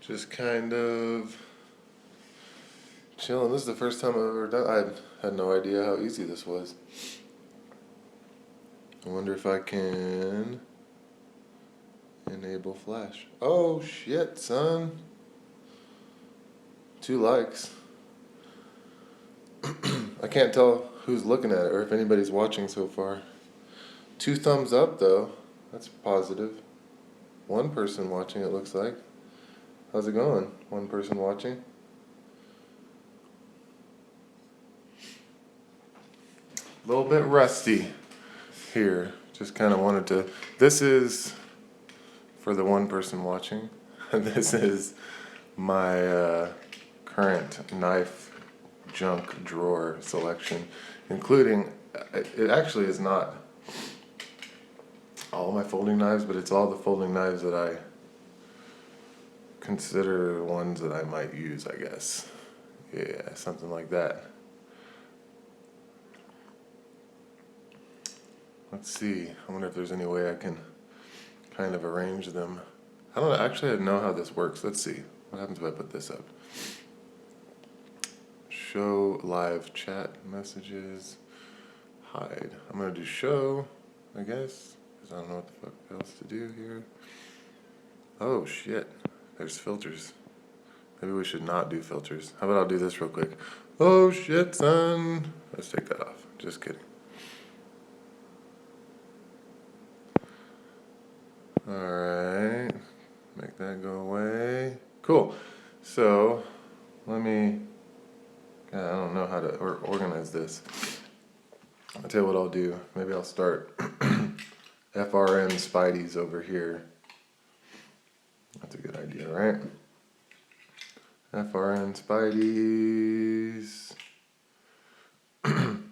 Just kind of chilling. This is the first time I've ever done. I had no idea how easy this was. I wonder if I can enable flash. Oh shit, son. 2 likes. I can't tell who's looking at it or if anybody's watching so far. 2 thumbs up though. That's positive. 1 person watching, it looks like. How's it going? 1 person watching. A little bit rusty here. Just kind of wanted to. This is for the 1 person watching. This is my current knife junk drawer selection, including, it actually is not all my folding knives, but it's all the folding knives that I consider ones that I might use, I guess. Yeah, something like that. Let's see. I wonder if there's any way I can kind of arrange them. I don't actually know how this works. Let's see. What happens if I put this up? Show live chat messages. Hide. I'm going to do show, I guess, because I don't know what the fuck else to do here. Oh, shit. There's filters. Maybe we should not do filters. How about I'll do this real quick. Oh, shit, son. Let's take that off. Just kidding. Alright. Make that go away. Cool. So, let me... God, I don't know how to organize this. I'll tell you what I'll do. Maybe I'll start FRN Spideys over here. That's a good idea, right? FRN Spideys.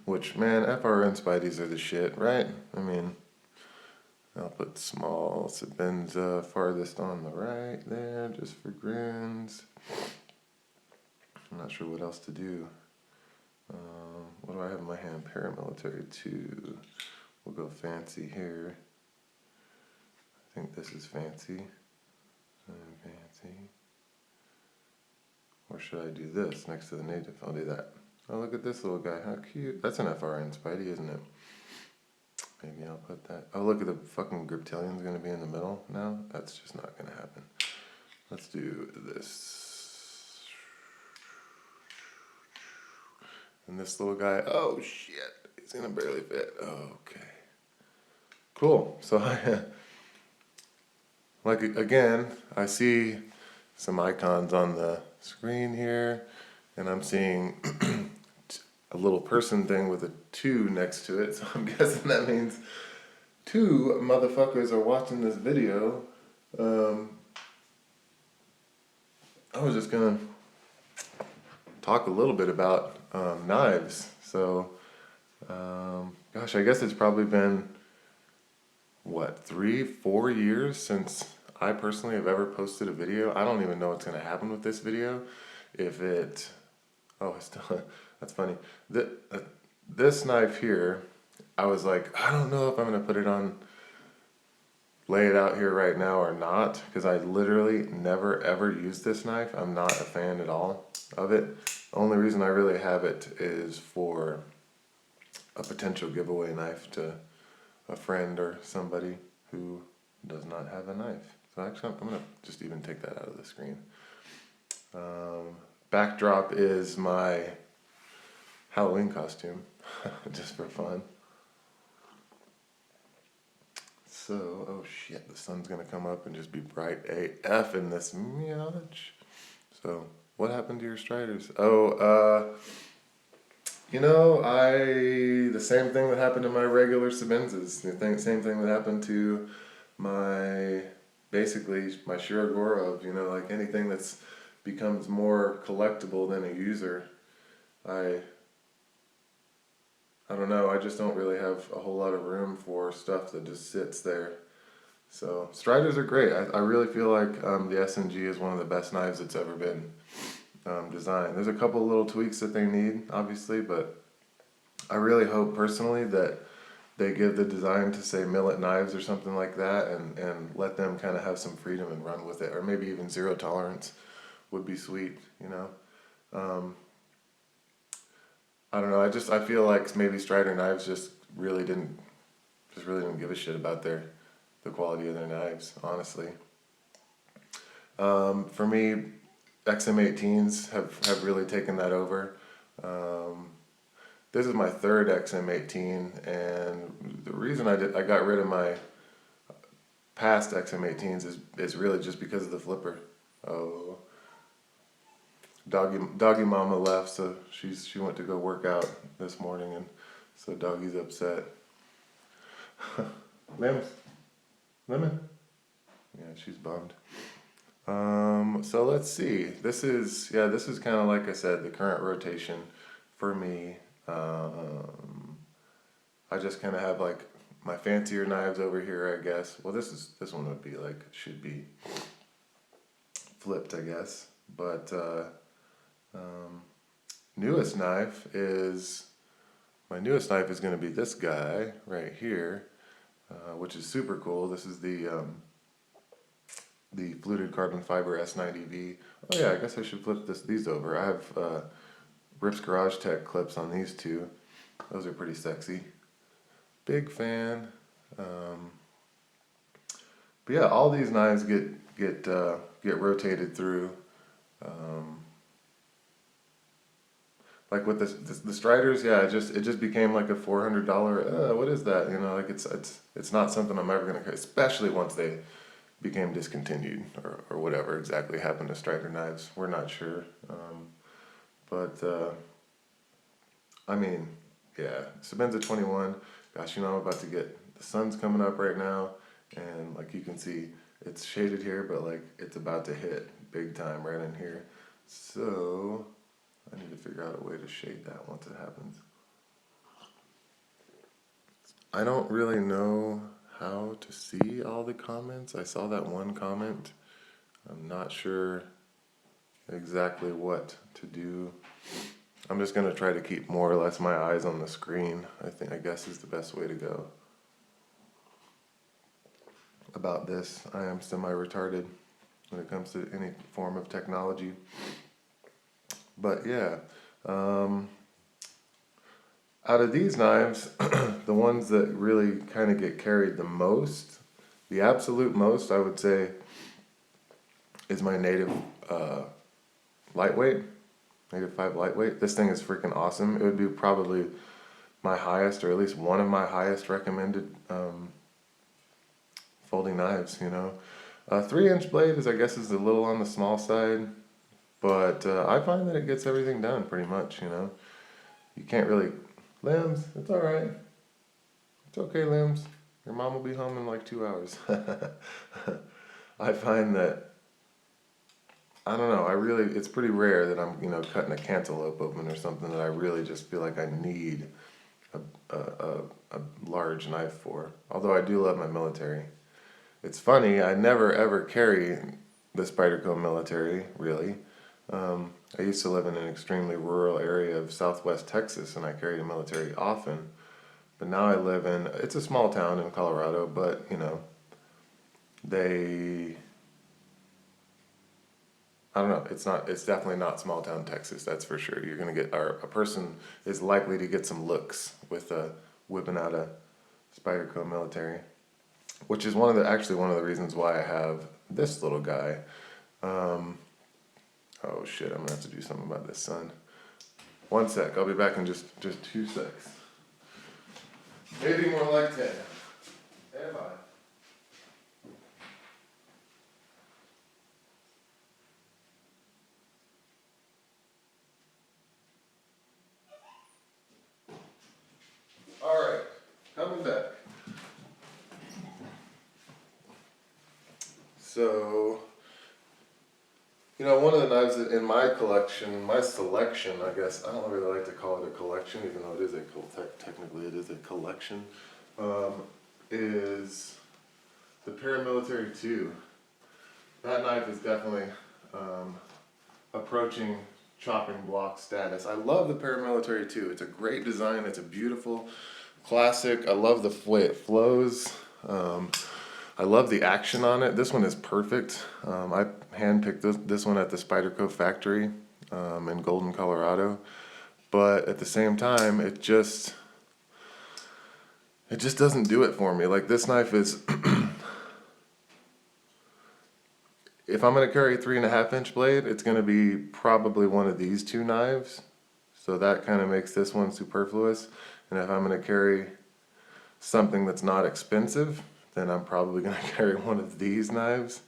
Which, man, FRN Spideys are the shit, right? I mean, I'll put small Sabenza farthest on the right there, just for grins. I'm not sure what else to do. What do I have in my hand? Paramilitary 2. We'll go fancy here. I think this is fancy. Fancy. Or should I do this next to the native? I'll do that. Oh, look at this little guy. How cute. That's an FRN Spidey, isn't it? Maybe I'll put that. Oh, look at the fucking Griptilian's going to be in the middle now. That's just not going to happen. Let's do this. And this little guy, oh shit, he's gonna barely fit. Okay. Cool. So like again, I see some icons on the screen here, and I'm seeing a little person thing with a 2 next to it, so I'm guessing that means 2 motherfuckers are watching this video. I was just gonna talk a little bit about knives. So, gosh, I guess it's probably been, what, 3-4 years since I personally have ever posted a video. I don't even know what's going to happen with this video. If it, oh, it's still, that's funny. This knife here, I was like, I don't know if I'm going to put it on, lay it out here right now or not, because I literally never ever used this knife. I'm not a fan at all of it. The only reason I really have it is for a potential giveaway knife to a friend or somebody who does not have a knife. So actually, I'm going to just even take that out of the screen. Backdrop is my Halloween costume, just for fun. So, oh shit, the sun's going to come up and just be bright AF in this miage. So, what happened to your Striders? Oh, you know, the same thing that happened to my regular Sabenzas. The same thing that happened to basically my Shirogorov, you know, like anything that's becomes more collectible than a user. I don't know, I just don't really have a whole lot of room for stuff that just sits there. So, Striders are great. I really feel like the S&G is one of the best knives that's ever been designed. There's a couple little tweaks that they need, obviously, but I really hope personally that they give the design to say Millet Knives or something like that, and let them kind of have some freedom and run with it, or maybe even zero tolerance would be sweet, you know. I don't know. I feel like maybe Strider Knives just really didn't give a shit about the quality of their knives, honestly. For me, XM18s have really taken that over. Um, this is my third XM18, and the reason I got rid of my past XM18s is really just because of the flipper. Oh, doggy mama left, so she went to go work out this morning, and so doggy's upset. Limbs, lemon. Yeah, she's bummed. So let's see. This is kind of like I said, the current rotation for me. I just kind of have like my fancier knives over here, I guess. Well, this one would be like should be flipped, I guess. But newest knife is my newest knife is going to be this guy right here, which is super cool. This is the fluted carbon fiber S90V. Oh yeah, I guess I should flip these over. I have Rips Garage Tech clips on these two. Those are pretty sexy. Big fan. But yeah, all these knives get rotated through. Like with the Striders, yeah, it just became like a $400. What is that? You know, like it's not something I'm ever gonna, especially once they became discontinued or whatever exactly happened to Strider knives. We're not sure. But I mean, yeah, Sebenza 21. Gosh, you know, I'm about to get the sun's coming up right now, and like you can see, it's shaded here, but like it's about to hit big time right in here. So I need to figure out a way to shade that once it happens. I don't really know how to see all the comments. I saw that one comment. I'm not sure exactly what to do. I'm just gonna try to keep more or less my eyes on the screen. I guess is the best way to go. About this, I am semi-retarded when it comes to any form of technology. But yeah, out of these knives, the ones that really kind of get carried the most, the absolute most, I would say, is my native lightweight, native 5 lightweight. This thing is freaking awesome. It would be probably my highest, or at least one of my highest recommended folding knives, you know. 3-inch blade is, I guess, is a little on the small side, but I find that it gets everything done pretty much, you know. You can't really, Limbs, it's all right. It's okay, Limbs. Your mom will be home in like 2 hours. I find that, I don't know, it's pretty rare that I'm, you know, cutting a cantaloupe open or something that I really just feel like I need a large knife for. Although I do love my military. It's funny, I never ever carry the Spyderco military, really. I used to live in an extremely rural area of southwest Texas, and I carried a military often. But now I live it's a small town in Colorado, but, you know, I don't know, it's definitely not small town Texas, that's for sure. You're going to get, a person is likely to get some looks with whipping out a Spyderco military. Which is actually one of the reasons why I have this little guy. Oh shit, I'm gonna have to do something about this sun. 1 sec, I'll be back in just 2 secs. Maybe more like 10. Hey, bye. Alright, coming back. So, you know, one of the knives that in my collection, my selection, I guess, I don't really like to call it a collection, even though it is technically it is a collection, is the Paramilitary 2. That knife is definitely approaching chopping block status. I love the Paramilitary 2. It's a great design. It's a beautiful classic. I love the way it flows. Um, I love the action on it. This one is perfect. I handpicked this one at the Spyderco factory in Golden, Colorado. But at the same time, it just doesn't do it for me. Like this knife is, if I'm gonna carry a 3.5 inch blade, it's gonna be probably one of these two knives. So that kind of makes this one superfluous. And if I'm gonna carry something that's not expensive, then I'm probably gonna carry one of these knives,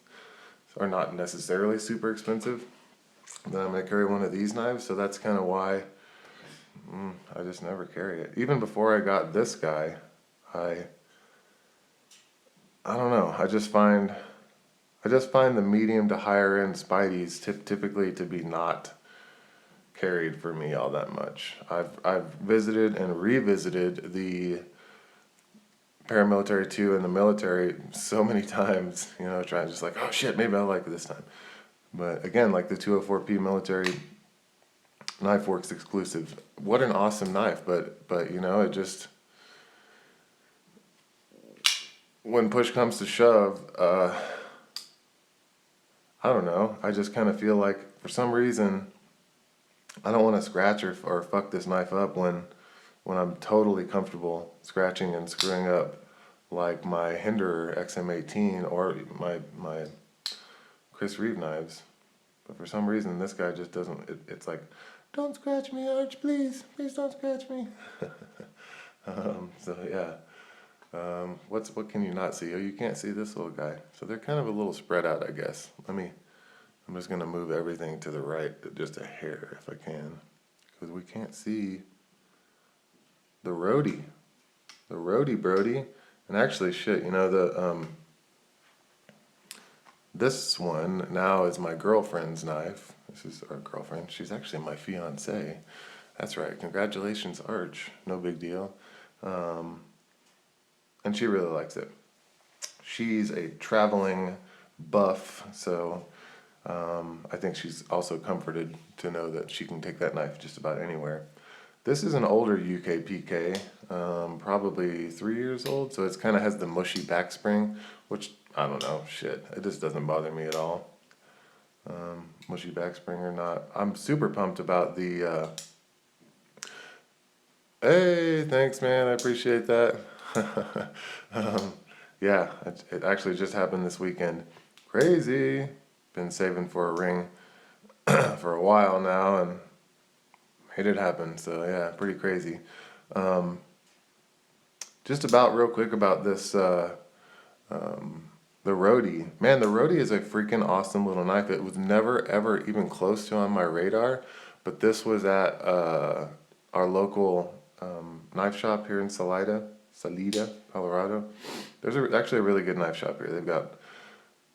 or not necessarily super expensive. Then I'm gonna carry one of these knives. So that's kind of why I just never carry it. Even before I got this guy, I don't know. I just find the medium to higher end Spideys typically to be not carried for me all that much. I've visited and revisited the paramilitary 2 and the military so many times, you know, trying just like, oh shit, maybe I'll like it this time. But again, like the 204P military Knife Works exclusive. What an awesome knife, but you know, it just, when push comes to shove, I don't know. I just kind of feel like for some reason I don't want to scratch or fuck this knife up when I'm totally comfortable scratching and screwing up like my Hinderer XM18 or my Chris Reeve knives. But for some reason this guy just doesn't. It's like, don't scratch me, Arch, please don't scratch me. So yeah. What can you not see? Oh, you can't see this little guy. So they're kind of a little spread out, I guess. I'm just gonna move everything to the right, just a hair if I can, because we can't see the roadie, Brody. And actually, shit, you know this one now is my girlfriend's knife. This is our girlfriend. She's actually my fiance. That's right. Congratulations, Arch. No big deal. And she really likes it. She's a traveling buff, so I think she's also comforted to know that she can take that knife just about anywhere. This is an older UK PK, probably 3 years old, so it kind of has the mushy back spring, which, I don't know, shit, it just doesn't bother me at all. Mushy back spring or not. I'm super pumped about the, hey, thanks man, I appreciate that. Yeah, it actually just happened this weekend. Crazy. Been saving for a ring for a while now and made it happen. So yeah, pretty crazy. Just about real quick about this, the Roadie. Man, the Roadie is a freaking awesome little knife. It was never ever even close to on my radar, but this was at our local knife shop here in Salida, Colorado. There's actually a really good knife shop here. They've got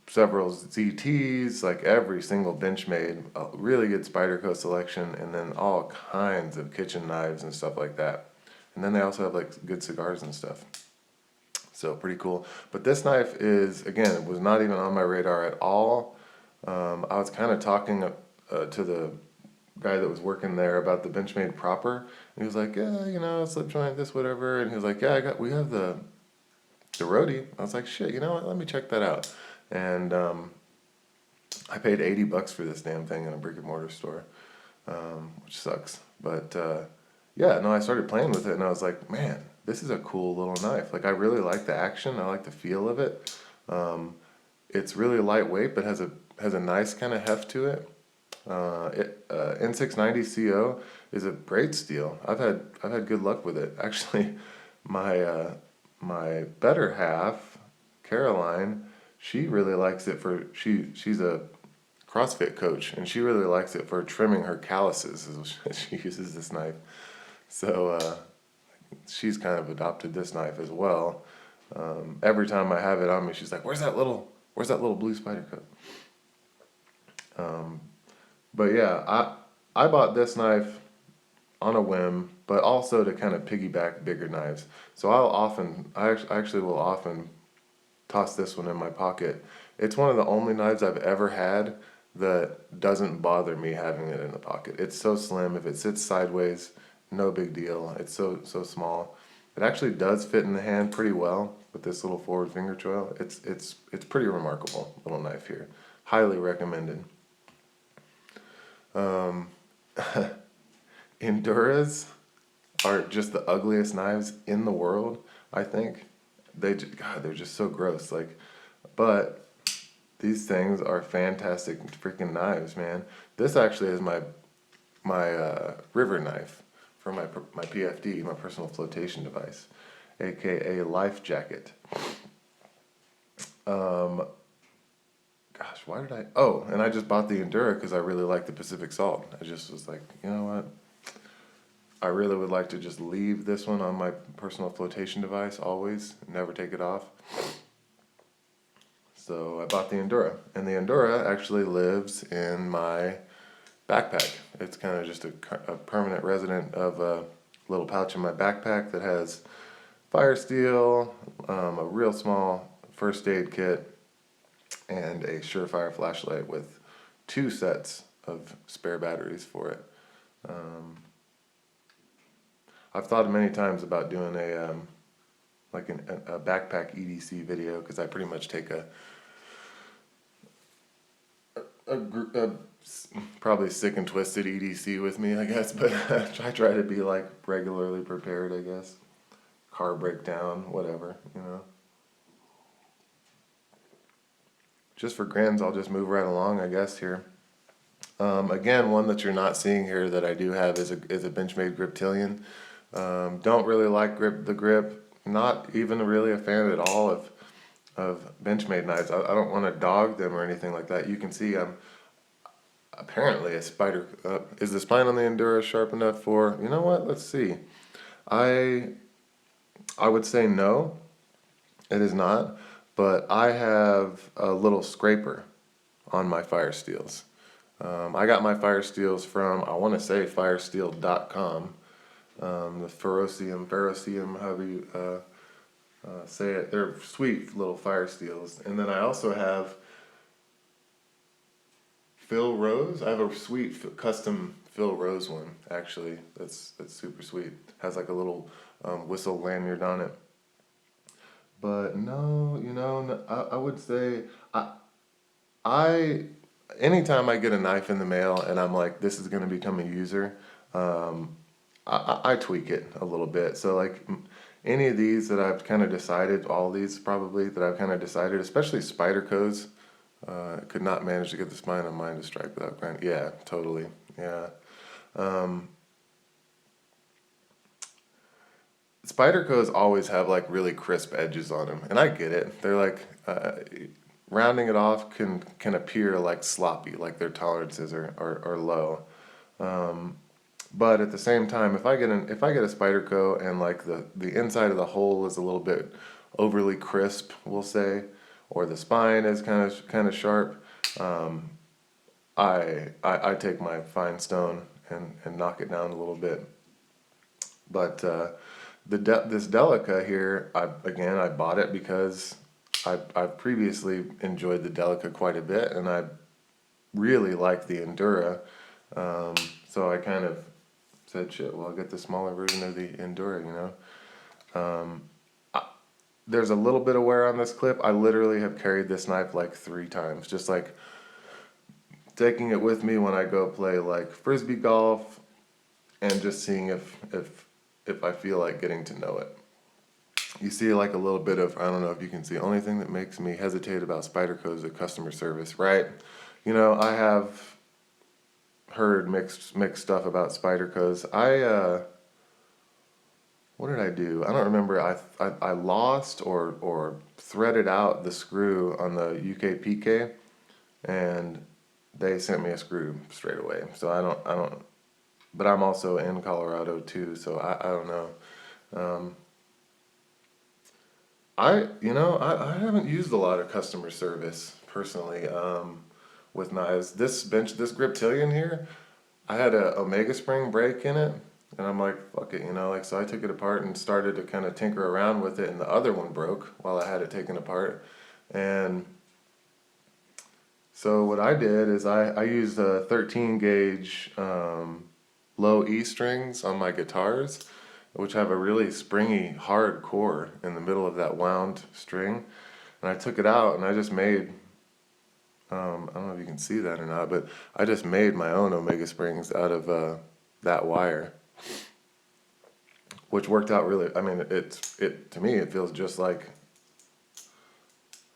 several ZTs, like every single Benchmade, a really good Spyderco selection, and then all kinds of kitchen knives and stuff like that. And then they also have like good cigars and stuff. So pretty cool. But this knife is, again, it was not even on my radar at all. I was kind of talking to the guy that was working there about the Benchmade proper. And he was like, yeah, you know, slip joint, this, whatever. And he was like, yeah, we have the Roadie. I was like, shit, you know what? Let me check that out. And I paid $80 for this damn thing in a brick and mortar store, which sucks. But yeah, no, I started playing with it and I was like, man, this is a cool little knife. Like I really like the action. I like the feel of it. It's really lightweight, but has a nice kind of heft to it. N690 CO is a great steel. I've had good luck with it. Actually, my better half, Caroline, she really likes it for she's a CrossFit coach and she really likes it for trimming her calluses. She uses this knife, so she's kind of adopted this knife as well. Every time I have it on me, she's like, "Where's that little blue Spyderco?" But yeah, I bought this knife on a whim, but also to kind of piggyback bigger knives. So I actually will often toss this one in my pocket. It's one of the only knives I've ever had that doesn't bother me having it in the pocket. It's so slim. If it sits sideways, no big deal. It's so small. It actually does fit in the hand pretty well with this little forward finger choil. It's pretty remarkable little knife here. Highly recommended. Enduras are just the ugliest knives in the world, I think. God, they're just so gross. Like, but these things are fantastic freaking knives, man. This actually is my river knife for my PFD, my personal flotation device, aka life jacket. Gosh, why did I? Oh, and I just bought the Endura because I really like the Pacific Salt. I just was like, you know what? I really would like to just leave this one on my personal flotation device always, never take it off. So I bought the Endura, and the Endura actually lives in my backpack. It's kind of just a permanent resident of a little pouch in my backpack that has fire steel, a real small first aid kit, and a Surefire flashlight with 2 sets of spare batteries for it. I've thought many times about doing a backpack EDC video because I pretty much take a probably sick and twisted EDC with me, I guess, but I try to be like regularly prepared, I guess. Car breakdown, whatever, you know. Just for grins, I'll just move right along, I guess, here. Again, one that you're not seeing here that I do have is a Benchmade Griptilian. Don't really like the grip. Not even really a fan at all of Benchmade knives. I don't want to dog them or anything like that. You can see I'm apparently a spider. Is the spine on the Endura sharp enough for? You know what? Let's see. I would say no. It is not. But I have a little scraper on my fire steels. I got my fire steels from, I want to say, firesteel.com. The ferrocium, however you say it. They're sweet little fire steels. And then I also have Phil Rose. I have a sweet custom Phil Rose one, actually. That's super sweet. Has like a little whistle lanyard on it. But no, you know, I would say I anytime I get a knife in the mail and I'm like, this is going to become a user, I tweak it a little bit. So like any of these that I've kind of decided, all these probably that I've kind of decided, especially Spyderco's, could not manage to get the spine on mine to strike without grinding. Yeah, totally. Yeah. Spyderco's always have like really crisp edges on them, and I get it. They're like rounding it off can appear like sloppy, like their tolerances are low. But at the same time, if I get a Spyderco and like the inside of the hole is a little bit overly crisp, we'll say, or the spine is kind of sharp, I take my fine stone and knock it down a little bit. But this Delica here, I bought it because I previously enjoyed the Delica quite a bit, and I really like the Endura. So I kind of said, shit, well, I'll get the smaller version of the Endura, you know. There's a little bit of wear on this clip. I literally have carried this knife like 3 times, just like taking it with me when I go play like frisbee golf, and just seeing if I feel like getting to know it. You see like a little bit of, I don't know if you can see, only thing that makes me hesitate about Spyderco is the customer service, right? You know, I have heard mixed stuff about Spyderco's. What did I do? I don't remember. I lost or threaded out the screw on the UK PK, and they sent me a screw straight away. So I don't. But I'm also in Colorado too, so I don't know. I haven't used a lot of customer service personally with knives. This Griptilian here, I had a Omega spring break in it, and I'm like, fuck it, you know, like, so I took it apart and started to kind of tinker around with it, and the other one broke while I had it taken apart. And so what I did is I used a 13 gauge low E strings on my guitars, which have a really springy, hard core in the middle of that wound string. And I took it out and I just made, I don't know if you can see that or not, but I just made my own Omega springs out of that wire, which worked out really. I mean, it to me it feels just like,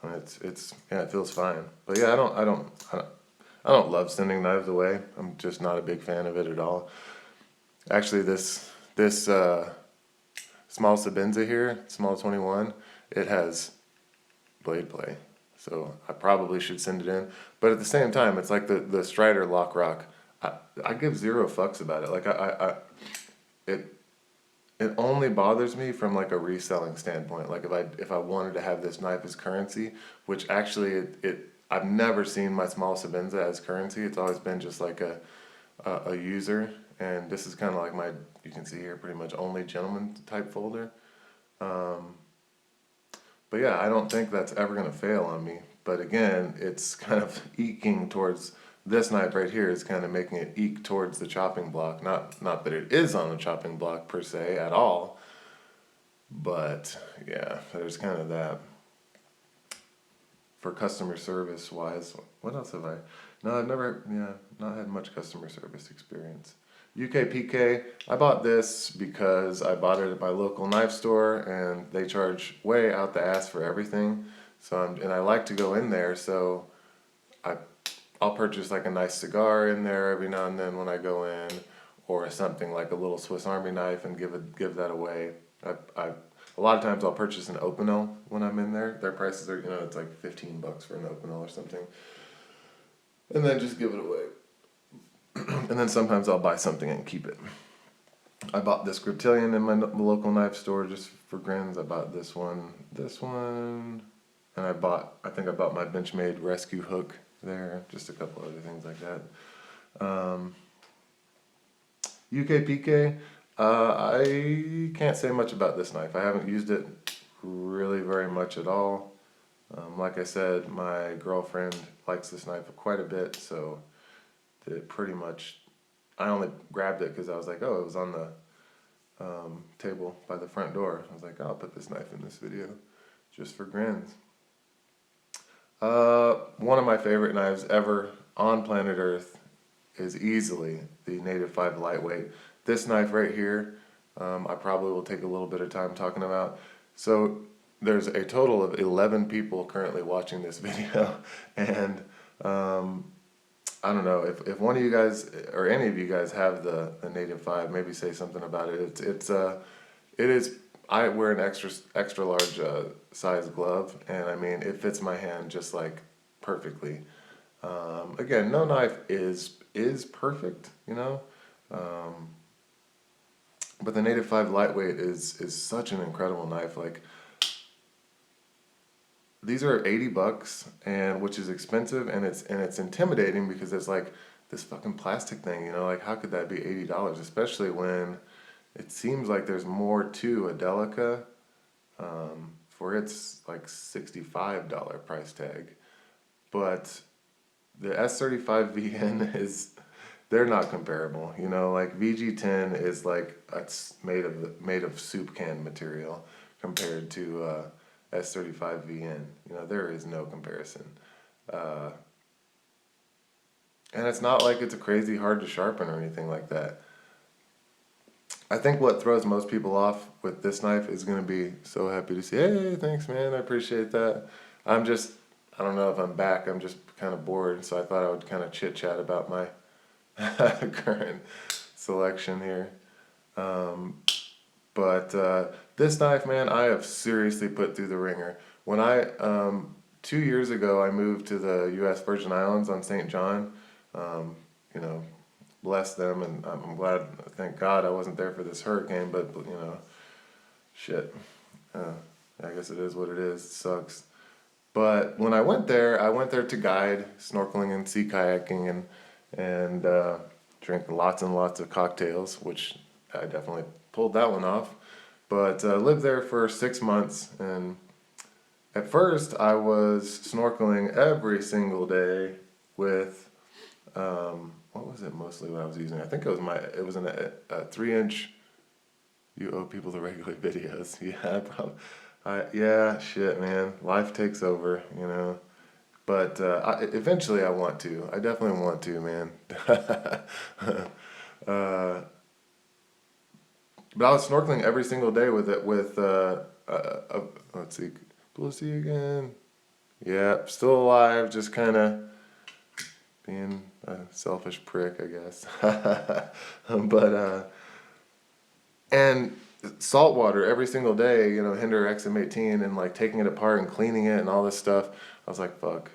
I mean, it's yeah, it feels fine. But yeah, I don't love sending knives away. I'm just not a big fan of it at all. Actually, this small Sabenza here, small 21, it has blade play, so I probably should send it in. But at the same time, it's like the Strider Lock Rock. I give zero fucks about it. Like it it only bothers me from like a reselling standpoint. Like if I wanted to have this knife as currency, which actually I've never seen my small Sabenza as currency. It's always been just like a user, and this is kind of like my, you can see here, pretty much only gentleman type folder. But yeah, I don't think that's ever gonna fail on me. But again, it's kind of eking towards, this knife right here is kind of making it eke towards the chopping block. Not that it is on the chopping block per se at all, but yeah, there's kind of that. For customer service wise, what else have I? No, I've never, yeah, not had much customer service experience. UKPK, I bought this because I bought it at my local knife store and they charge way out the ass for everything. And I like to go in there, so I, I'll purchase like a nice cigar in there every now and then when I go in, or something like a little Swiss Army knife and give that away. A lot of times I'll purchase an Opinel when I'm in there. Their prices are, it's like $15 for an Opinel or something, and then just give it away. And then sometimes I'll buy something and keep it. I bought this Griptilian in my local knife store just for grins. I bought this one, and I think I bought my Benchmade Rescue Hook there, just a couple other things like that. UKPK, I can't say much about this knife. I haven't used it really very much at all. Like I said, my girlfriend likes this knife quite a bit, so pretty much, I only grabbed it because I was like, oh, it was on the table by the front door. I was like, oh, I'll put this knife in this video just for grins. One of my favorite knives ever on planet Earth is easily the Native 5 Lightweight. This knife right here, I probably will take a little bit of time talking about. So there's a total of 11 people currently watching this video, and I don't know, if one of you guys or any of you guys have the Native 5, maybe say something about it. It is, I wear an extra large size glove, and I mean it fits my hand just like perfectly. Again, no knife is perfect, but the Native 5 Lightweight is such an incredible knife. Like, these are $80, and which is expensive, and it's intimidating because it's like this fucking plastic thing, like how could that be $80? Especially when it seems like there's more to a Delica for its like $65 price tag. But the S35 VN they're not comparable. Like VG10 is like, it's made of soup can material compared to S35 VN. There is no comparison. And it's not like it's a crazy hard to sharpen or anything like that. I think what throws most people off with this knife is going to be so happy to see, hey, thanks man, I appreciate that. I don't know if I'm back, I'm just kind of bored, so I thought I would kind of chit chat about my current selection here. But this knife, man, I have seriously put through the ringer. When 2 years ago, I moved to the U.S. Virgin Islands on St. John. Bless them, and I'm glad, thank God I wasn't there for this hurricane, but, shit. I guess it is what it is. It sucks. But when I went there to guide snorkeling and sea kayaking and drink lots and lots of cocktails, which I definitely pulled that one off. But lived there for 6 months, and at first I was snorkeling every single day with what was it mostly what I was using? I think it was a 3-inch You owe people the regular videos. Yeah, yeah, shit, man. Life takes over, you know. But eventually I want to. I definitely want to, man. uh, but I was snorkeling every single day with it let's see, Lucy again. Yeah, still alive, just kind of being a selfish prick, I guess. But and salt water every single day, you know, Hinder XM18 and like taking it apart and cleaning it and all this stuff. I was like, fuck,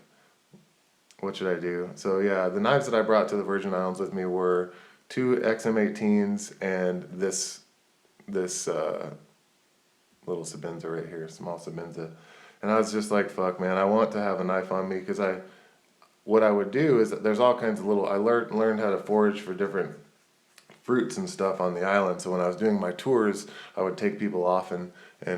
what should I do? So yeah, the knives that I brought to the Virgin Islands with me were two XM18s and this little Sabenza right here, small Sabenza. And I was just like, fuck, man, I want to have a knife on me because what I would do is that there's all kinds of I learned how to forage for different fruits and stuff on the island. So when I was doing my tours, I would take people off and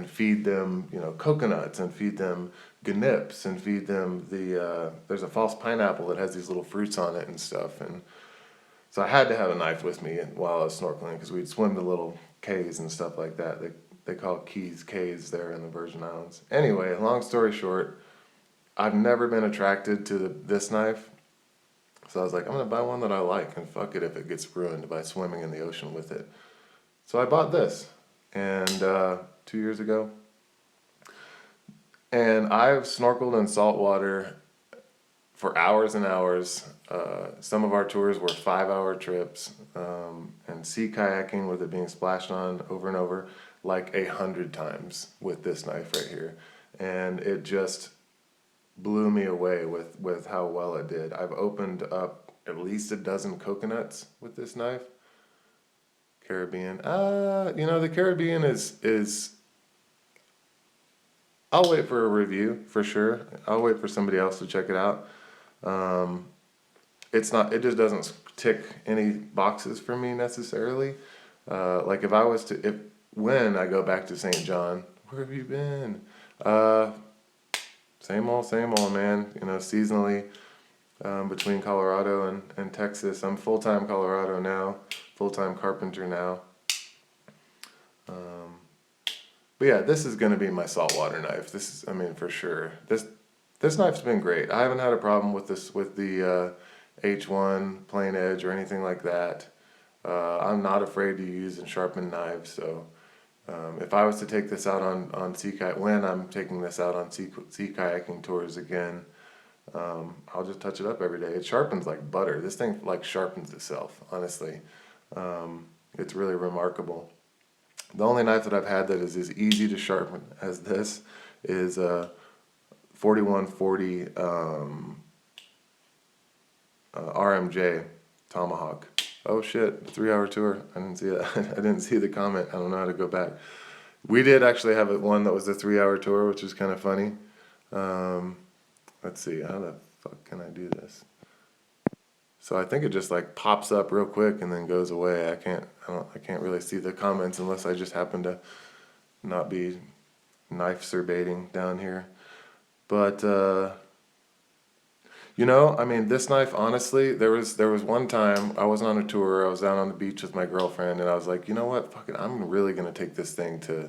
feed them, you know, coconuts and feed them gnips and feed them there's a false pineapple that has these little fruits on it and stuff. And so I had to have a knife with me while I was snorkeling because we'd swim the little cays and stuff like that. They call it cays there in the Virgin Islands. Anyway, long story short, I've never been attracted to this knife. So I was like, I'm going to buy one that I like, and fuck it if it gets ruined by swimming in the ocean with it. So I bought this, and 2 years ago. And I've snorkeled in salt water for hours and hours. Some of our tours were 5-hour trips, and sea kayaking with it being splashed on over and over like 100 times with this knife right here. And it just blew me away with how well it did. I've opened up at least a dozen coconuts with this knife. Caribbean. You know, the Caribbean is I'll wait for a review for sure. I'll wait for somebody else to check it out. It just doesn't tick any boxes for me necessarily. Like when I go back to St. John, where have you been? Same old, man. You know, seasonally, between Colorado and Texas. I'm full-time Colorado now, full-time carpenter now. But yeah, this is going to be my saltwater knife. I mean, for sure. This knife's been great. I haven't had a problem with the H1 plain edge or anything like that. I'm not afraid to use and sharpen knives, so if I was to take this out on sea kayak, when I'm taking this out on sea kayaking tours again, I'll just touch it up every day. It sharpens like butter. This thing like sharpens itself, honestly. It's really remarkable. The only knife that I've had that is as easy to sharpen as this is 4140 RMJ Tomahawk. Oh shit, 3-hour tour. I didn't see that. I didn't see the comment. I don't know how to go back. We did actually have one that was a 3-hour tour, which was kind of funny. Let's see, how the fuck can I do this? So I think it just like pops up real quick and then goes away. I can't really see the comments unless I just happen to not be knife surbating down here. But you know, I mean, this knife, honestly, there was one time I was on a tour. I was down on the beach with my girlfriend, and I was like, you know what, fuck it, I'm really gonna take this thing to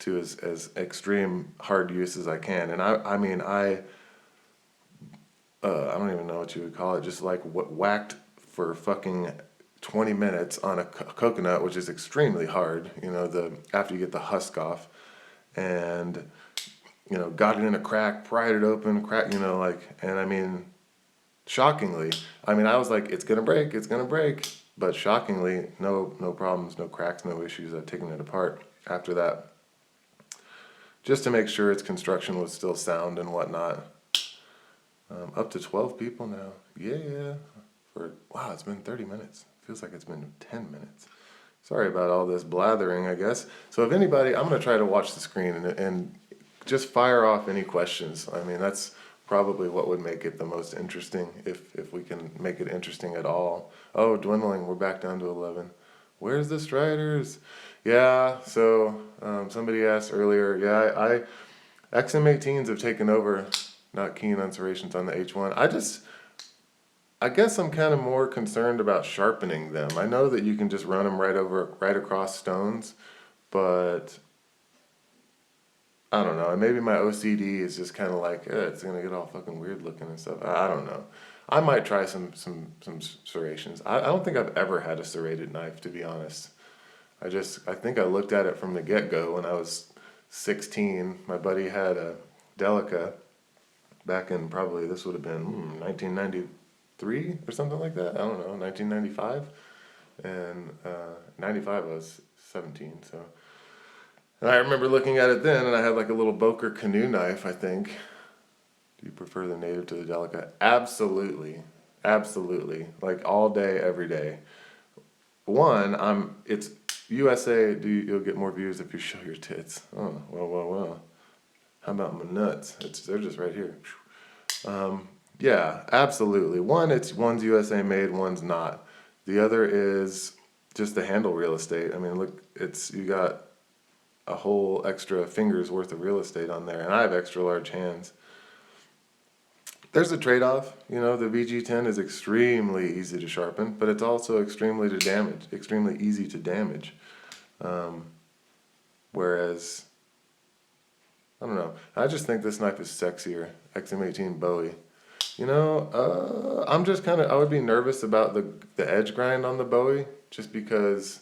as extreme hard use as I can. And I mean, I don't even know what you would call it, just like whacked for fucking 20 minutes on a coconut, which is extremely hard, you know, after you get the husk off, and, you know, got it in a crack, pried it open, you know, like, and I mean, shockingly, I mean, I was like, it's gonna break, but shockingly, no problems, no cracks, no issues. I've taken it apart after that, just to make sure its construction was still sound and whatnot. Up to 12 people now. Yeah. Wow, it's been 30 minutes. Feels like it's been 10 minutes. Sorry about all this blathering, I guess. So if anybody, I'm going to try to watch the screen and just fire off any questions. I mean, that's probably what would make it the most interesting, if we can make it interesting at all. Oh, dwindling. We're back down to 11. Where's the Striders? Yeah, so somebody asked earlier. Yeah, XM18s have taken over. Not keen on serrations on the H1. I guess I'm kind of more concerned about sharpening them. I know that you can just run them right across stones, but I don't know. And maybe my OCD is just kind of like, it's gonna get all fucking weird looking and stuff. I don't know. I might try some serrations. I don't think I've ever had a serrated knife, to be honest. I think I looked at it from the get-go when I was 16. My buddy had a Delica back in probably, this would have been 1993 or something like that. I don't know, 1995. And 95 I was 17, so. And I remember looking at it then, and I had like a little Boker canoe knife, I think. Do you prefer the native to the Delica? Absolutely. Absolutely. Like all day, every day. It's USA, you'll get more views if you show your tits. Oh, well. How about my nuts? They're just right here. Yeah, absolutely. One's USA made, one's not. The other is just the handle real estate. I mean, look, you got a whole extra finger's worth of real estate on there, and I have extra large hands. There's a trade-off. The VG10 is extremely easy to sharpen, but it's also extremely easy to damage. Whereas, I don't know, I just think this knife is sexier, XM18 Bowie. I'm just I would be nervous about the edge grind on the Bowie, just because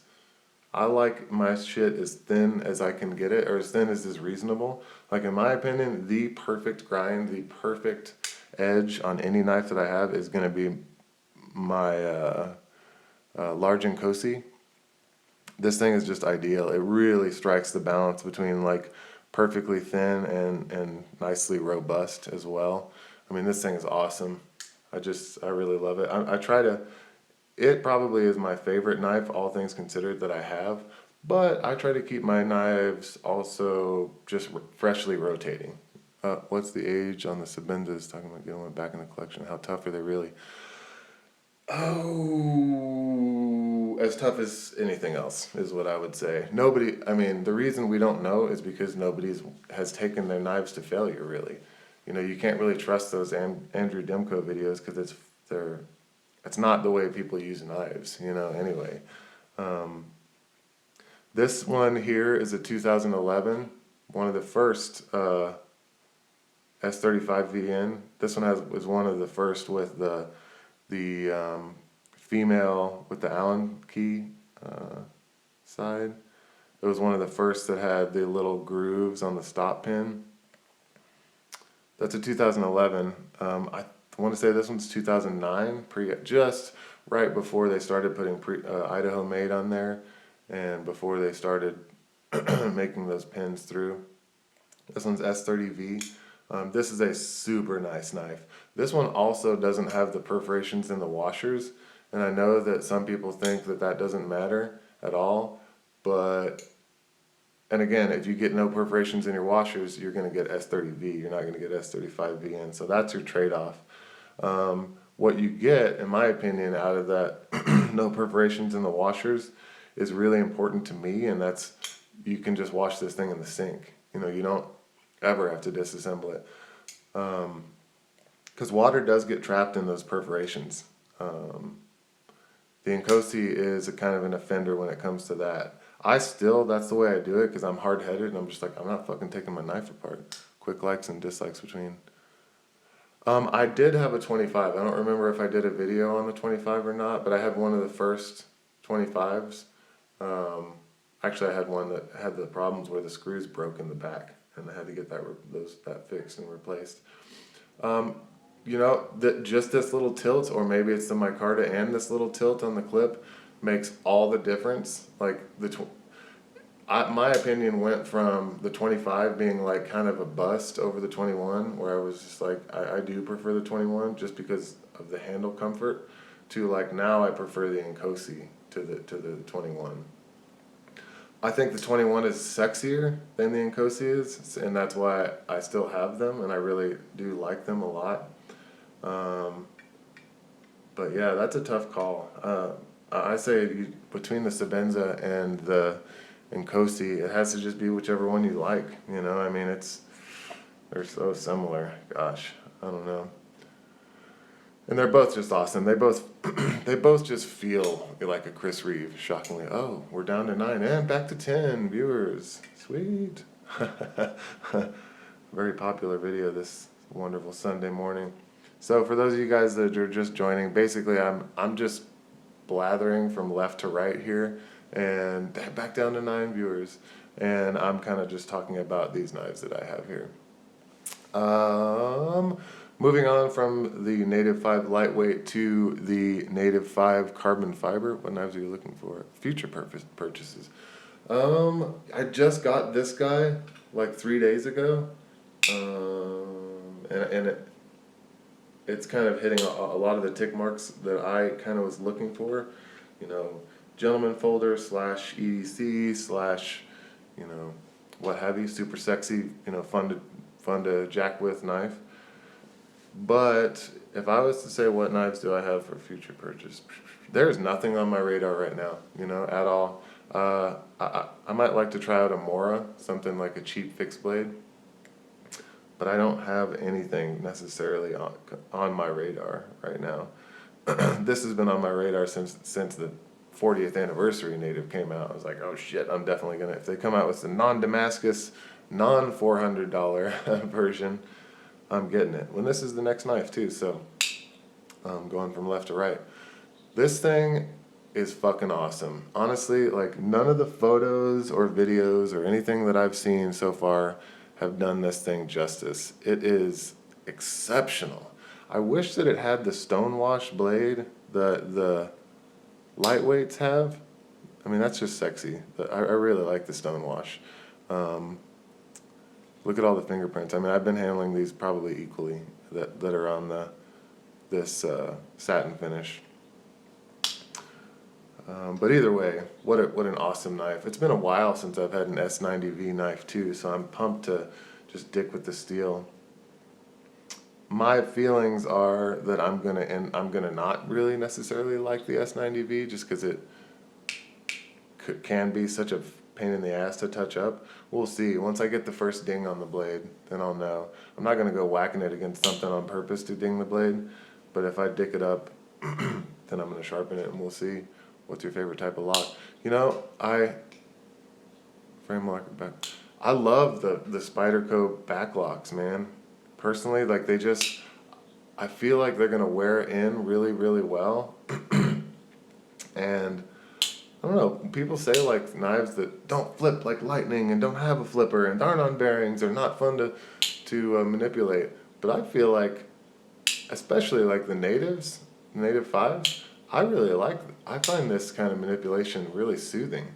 I like my shit as thin as I can get it, or as thin as is reasonable. Like, in my opinion, the perfect grind, the perfect edge on any knife that I have is going to be my large Nkosi. This thing is just ideal. It really strikes the balance between like perfectly thin and nicely robust as well. I mean, this thing is awesome. I really love it. It probably is my favorite knife, all things considered, that I have, but I try to keep my knives also just freshly rotating. What's the age on the Sabenzas? Talking about getting one back in the collection. How tough are they really? Oh, as tough as anything else is what I would say. The reason we don't know is because nobody has taken their knives to failure, really. You can't really trust those Andrew Demko videos because it's not the way people use knives, anyway. This one here is a 2011, one of the first S35 VN. This one was one of the first with the female with the Allen key side. It was one of the first that had the little grooves on the stop pin. That's a 2011. I want to say this one's 2009, just right before they started putting Idaho made on there, and before they started making those pins through. This one's S30V. This is a super nice knife. This one also doesn't have the perforations in the washers, and I know that some people think that doesn't matter at all, and again, if you get no perforations in your washers, you're going to get S30V. You're not going to get S35VN, so that's your trade-off. What you get, in my opinion, out of that no perforations in the washers is really important to me, and that's, you can just wash this thing in the sink. You don't ever have to disassemble it. Because water does get trapped in those perforations. The Nkosi is a kind of an offender when it comes to that. That's the way I do it, because I'm hard-headed, and I'm just like, I'm not fucking taking my knife apart. Quick likes and dislikes between. I did have a 25. I don't remember if I did a video on the 25 or not, but I had one of the first 25s. Actually, I had one that had the problems where the screws broke in the back, and I had to get that fixed and replaced. Just this little tilt, or maybe it's the micarta and this little tilt on the clip, makes all the difference. Like my opinion went from the 25 being like kind of a bust over the 21, where I was just like, I do prefer the 21 just because of the handle comfort, to like now I prefer the Nkosi to the 21. I think the 21 is sexier than the Nkosi is, and that's why I still have them, and I really do like them a lot. But yeah, that's a tough call. I say between the Sabenza and the Nkosi, it has to just be whichever one you like. They're so similar. Gosh, I don't know. And they're both just awesome. They both they both just feel like a Chris Reeve, shockingly. Oh, we're down to 9 and back to 10 viewers. Sweet. Very popular video this wonderful Sunday morning. So for those of you guys that are just joining, basically I'm just blathering from left to right here and back down to 9 viewers. And I'm kind of just talking about these knives that I have here. Moving on from the Native 5 lightweight to the Native 5 carbon fiber. What knives are you looking for? Future purchases. I just got this guy like 3 days ago. And it's kind of hitting a lot of the tick marks that I kind of was looking for. You know, gentleman folder / EDC / you know, what have you, super sexy, you know, fun to jack with knife. But if I was to say what knives do I have for future purchase, there's nothing on my radar right now, you know, at all. I might like to try out a Mora, something like a cheap fixed blade, but I don't have anything necessarily on my radar right now. This has been on my radar since the 40th anniversary Native came out. I was like, oh shit, I'm definitely gonna, if they come out with the non-Damascus, non-$400 version, I'm getting it. When this is the next knife too, so I'm going from left to right. This thing is fucking awesome. Honestly, like none of the photos or videos or anything that I've seen so far have done this thing justice. It is exceptional. I wish that it had the stonewash blade the lightweights have. I mean, that's just sexy. I really like the stonewash. Look at all the fingerprints. I mean, I've been handling these probably equally that are on this satin finish. But either way, what an awesome knife. It's been a while since I've had an S90V knife too, so I'm pumped to just dick with the steel. My feelings are that I'm gonna not really necessarily like the S90V just because it can be such a pain in the ass to touch up. We'll see. Once I get the first ding on the blade, then I'll know. I'm not gonna go whacking it against something on purpose to ding the blade, but if I dick it up, then I'm gonna sharpen it and we'll see. What's your favorite type of lock? You know, frame lock back. I love the Spyderco backlocks, man. Personally, like I feel like they're gonna wear in really, really well. And I don't know, people say like knives that don't flip like lightning and don't have a flipper and aren't on bearings are not fun to manipulate. But I feel like, especially like the Native 5s, I find this kind of manipulation really soothing.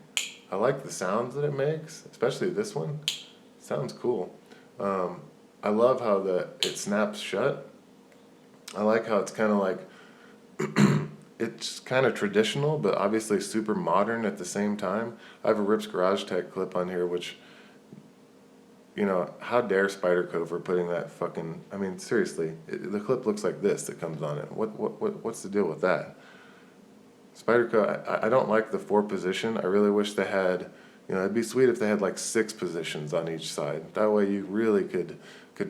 I like the sounds that it makes, especially this one. It sounds cool. I love how it snaps shut. I like how it's kind of like, it's kind of traditional, but obviously super modern at the same time. I have a Rips Garage Tech clip on here, which, you know, how dare Spyderco for putting that fucking, I mean, seriously, the clip looks like this that comes on it. What's the deal with that? Spyderco, I don't like the 4 position. I really wish they had, you know, it'd be sweet if they had like 6 positions on each side. That way you really could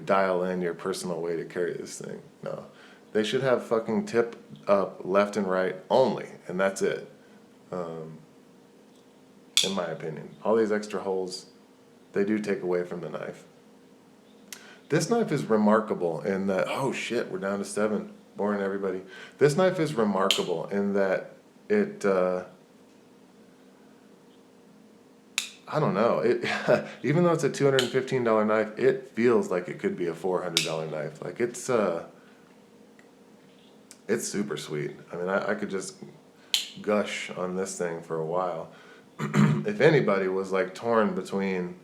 dial in your personal way to carry this thing. No. They should have fucking tip up left and right only, and that's it. In my opinion. All these extra holes, they do take away from the knife. This knife is remarkable in that, oh shit, we're down to 7. Boring everybody. This knife is remarkable in that it, I don't know, even though it's a $215 knife, it feels like it could be a $400 knife. Like it's super sweet. I mean, I could just gush on this thing for a while. If anybody was like torn between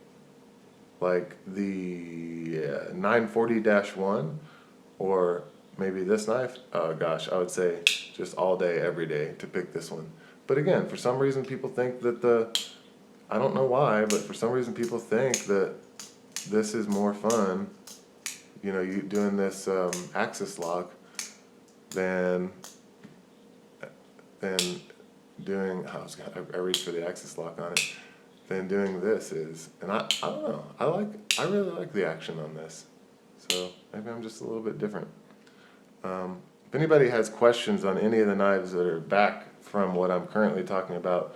like the 940-1 or maybe this knife, oh gosh, I would say just all day, every day to pick this one. But again, for some reason people think that I don't know why, but for some reason people think that this is more fun, you know, you doing this axis lock than doing, I reached for the axis lock on it, than doing this is. And I don't know, I really like the action on this. So maybe I'm just a little bit different. if anybody has questions on any of the knives that are back from what I'm currently talking about,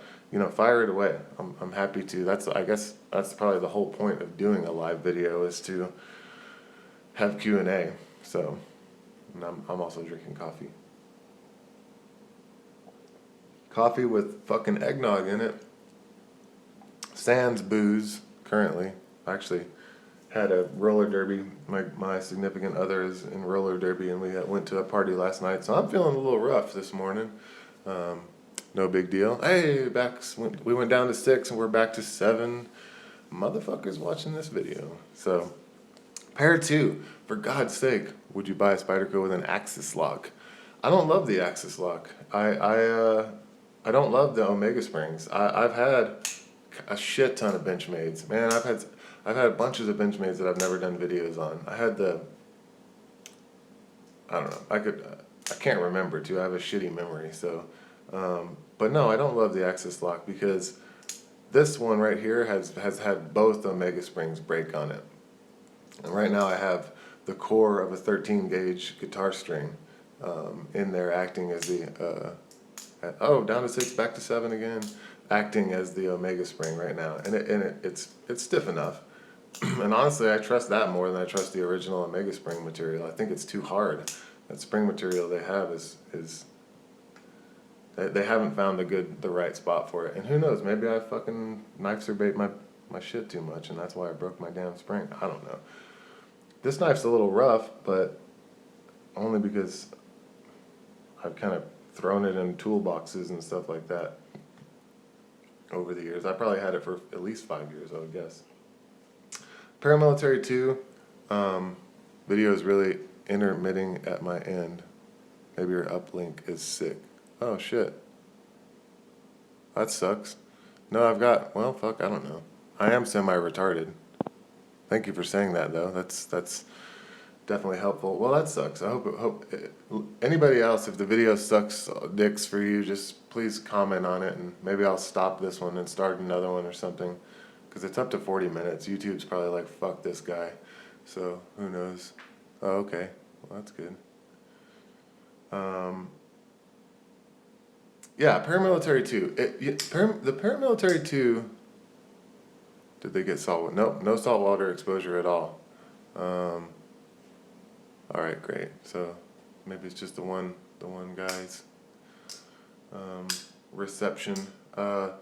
fire it away. I'm happy to. I guess that's probably the whole point of doing a live video, is to have Q&A. So, and I'm also drinking coffee. Coffee with fucking eggnog in it. Sans booze, currently. Actually, had a roller derby. My significant other is in roller derby, and we went to a party last night, so I'm feeling a little rough this morning. No big deal. Hey, we went down to 6, and we're back to 7 motherfuckers watching this video. So, pair 2, for God's sake, would you buy a Spyderco with an axis lock? I don't love the axis lock. I don't love the Omega springs. I've had a shit ton of Benchmades. Man, I've had bunches of Benchmades that I've never done videos on. I don't know. I can't remember too. I have a shitty memory. So, but no, I don't love the axis lock, because this one right here has had both Omega springs break on it. And right now I have the core of a 13 gauge guitar string in there, acting as the down to 6, back to 7 again, acting as the Omega spring right now, and it's stiff enough. And honestly, I trust that more than I trust the original Omega spring material. I think it's too hard. That spring material they have is they haven't found the right spot for it. And who knows? Maybe I fucking knife surveyed my shit too much, and that's why I broke my damn spring. I don't know. This knife's a little rough, but only because I've kind of thrown it in toolboxes and stuff like that over the years. I probably had it for at least 5 years, I would guess. Paramilitary 2, video is really intermitting at my end. Maybe your uplink is sick. Oh shit. That sucks. No, well, fuck, I don't know. I am semi-retarded. Thank you for saying that, though. That's definitely helpful. Well, that sucks. I hope anybody else, if the video sucks dicks for you, just please comment on it, and maybe I'll stop this one and start another one or something, because it's up to 40 minutes. YouTube's probably like, fuck this guy. So who knows? Oh, okay. Well, that's good. Yeah, Paramilitary 2. The Paramilitary 2, did they get salt? Nope, no saltwater exposure at all. All right, great. So maybe it's just the one guy's reception. The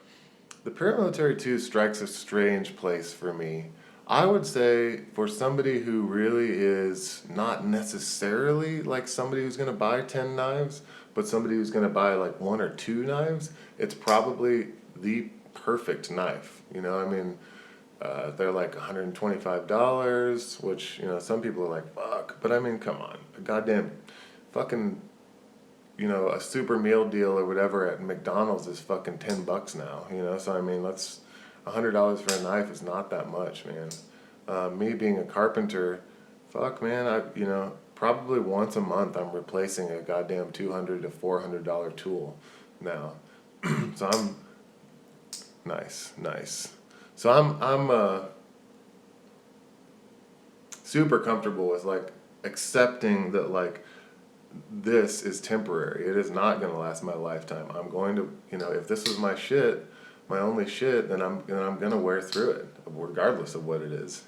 Paramilitary 2 strikes a strange place for me. I would say for somebody who really is not necessarily like somebody who's going to buy 10 knives, but somebody who's going to buy like 1 or 2 knives, it's probably the perfect knife. I mean, they're like $125, which, some people are like, fuck. But I mean, come on. A goddamn fucking, a super meal deal or whatever at McDonald's is fucking $10 now, So I mean, $100 for a knife is not that much, man. Me being a carpenter, fuck, man, probably once a month I'm replacing a goddamn $200 to $400 tool now. So I'm, nice. So I'm super comfortable with like accepting that like this is temporary. It is not going to last my lifetime. I'm going to, if this was my shit, my only shit, then I'm going to wear through it regardless of what it is,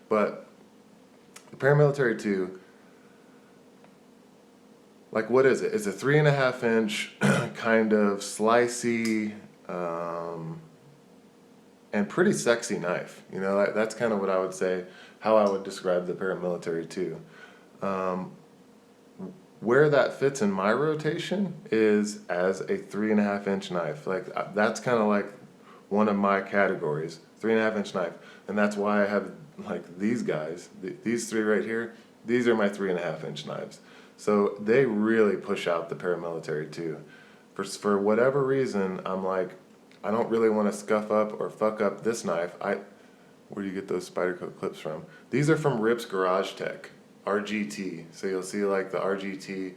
But the Paramilitary 2, like, what is it? It's a 3.5 inch kind of slicey, and pretty sexy knife. That's kind of what I would say, how I would describe the Paramilitary 2. Where that fits in my rotation is as a 3.5 inch knife. Like, that's kind of like one of my categories, 3.5 inch knife. And that's why I have like these guys, these 3 right here, these are my 3.5 inch knives. So they really push out the Paramilitary 2. For whatever reason, I'm like, I don't really want to scuff up or fuck up this knife. Where do you get those Spyderco clips from? These are from Rip's Garage Tech, RGT. So you'll see like the RGT.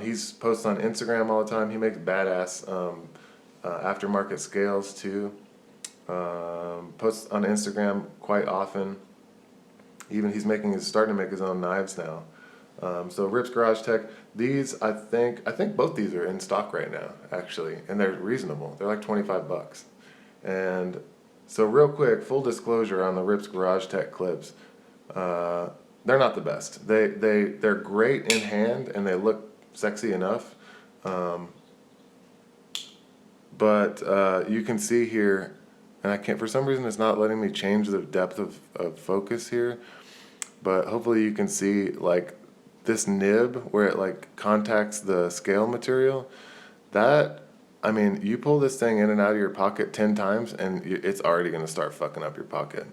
He's posts on Instagram all the time. He makes badass aftermarket scales too. Posts on Instagram quite often. Even he's starting to make his own knives now. So Rip's Garage Tech. These, I think both these are in stock right now, actually, and they're reasonable. They're like $25. And so real quick, full disclosure on the Rips Garage Tech clips, they're not the best. They're great in hand and they look sexy enough. But you can see here, and I can't, for some reason it's not letting me change the depth of focus here, but hopefully you can see like this nib where it like contacts the scale material. That, I mean, you pull this thing in and out of your pocket 10 times and it's already going to start fucking up your pocket.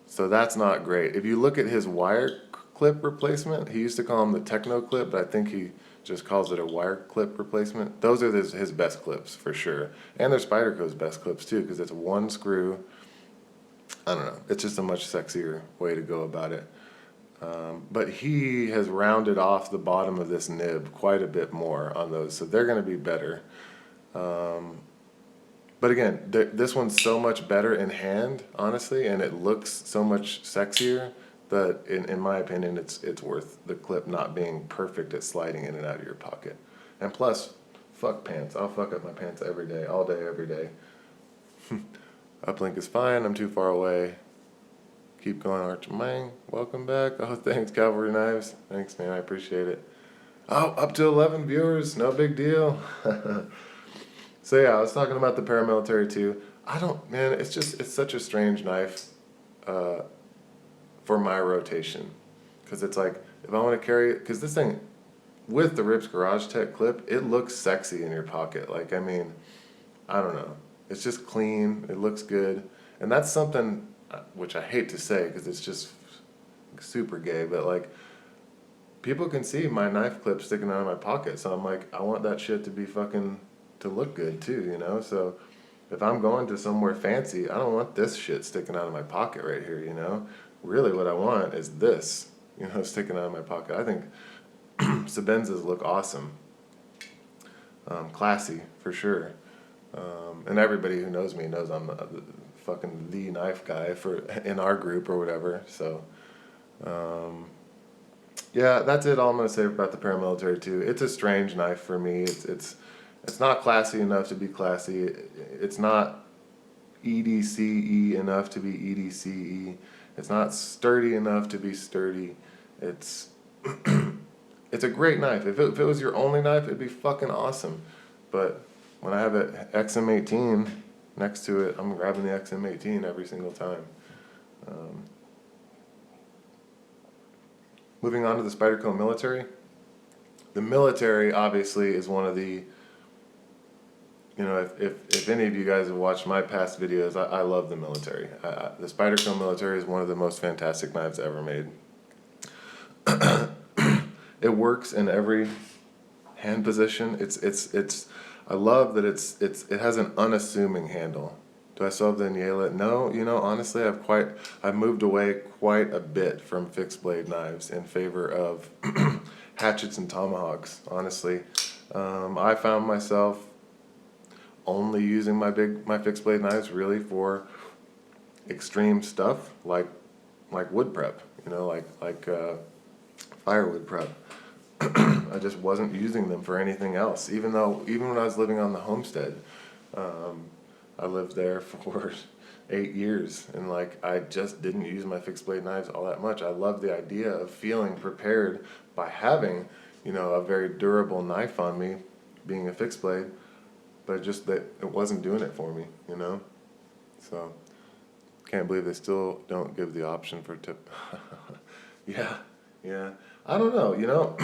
So that's not great. If you look at his wire clip replacement, he used to call them the Techno clip, but I think he just calls it a wire clip replacement. Those are his best clips for sure. And they're Spyderco's best clips too, because it's one screw. I don't know. It's just a much sexier way to go about it. But he has rounded off the bottom of this nib quite a bit more on those, so they're going to be better. But again, this one's so much better in hand, honestly, and it looks so much sexier that, in my opinion, it's worth the clip not being perfect at sliding in and out of your pocket. And plus, fuck pants. I'll fuck up my pants every day, all day, every day. Uplink is fine. I'm too far away. Keep going, Archman. Welcome back. Oh, thanks, Cavalry Knives. Thanks, man. I appreciate it. Oh, up to 11 viewers. No big deal. So yeah, I was talking about the paramilitary too. Man, it's such a strange knife for my rotation. Because it's like, if I want to carry it, because this thing, with the Rips Garage Tech clip, it looks sexy in your pocket. Like, I mean, I don't know. It's just clean. It looks good. And that's something which I hate to say because it's just super gay, but like, people can see my knife clip sticking out of my pocket. So I'm like, I want that shit to be fucking, to look good too, you know? So if I'm going to somewhere fancy, I don't want this shit sticking out of my pocket right here, you know? Really what I want is this, you know, sticking out of my pocket. I think Sebenzas look awesome. Classy, for sure. And everybody who knows me knows I'm fucking the knife guy in our group or whatever. So, yeah, that's it. All I'm gonna say about the paramilitary too. It's a strange knife for me. It's not classy enough to be classy. It's not EDCE enough to be EDCE. It's not sturdy enough to be sturdy. It's it's a great knife. If it was your only knife, it'd be fucking awesome. But when I have an XM18 next to it, I'm grabbing the XM18 every single time. Moving on to the Spyderco military. The military obviously is one of the, you know, if any of you guys have watched my past videos, I love the military. The Spyderco military is one of the most fantastic knives ever made. It works in every hand position. I love that it has an unassuming handle. Do I still have the Niela? No, you know, honestly, I've moved away quite a bit from fixed blade knives in favor of hatchets and tomahawks, honestly. I found myself only using my fixed blade knives really for extreme stuff like wood prep, you know, like firewood prep. I just wasn't using them for anything else. Even when I was living on the homestead, I lived there for 8 years, and like I just didn't use my fixed blade knives all that much. I love the idea of feeling prepared by having, you know, a very durable knife on me, being a fixed blade, but just that it wasn't doing it for me, you know. So can't believe they still don't give the option for tip. Yeah. I don't know, you know,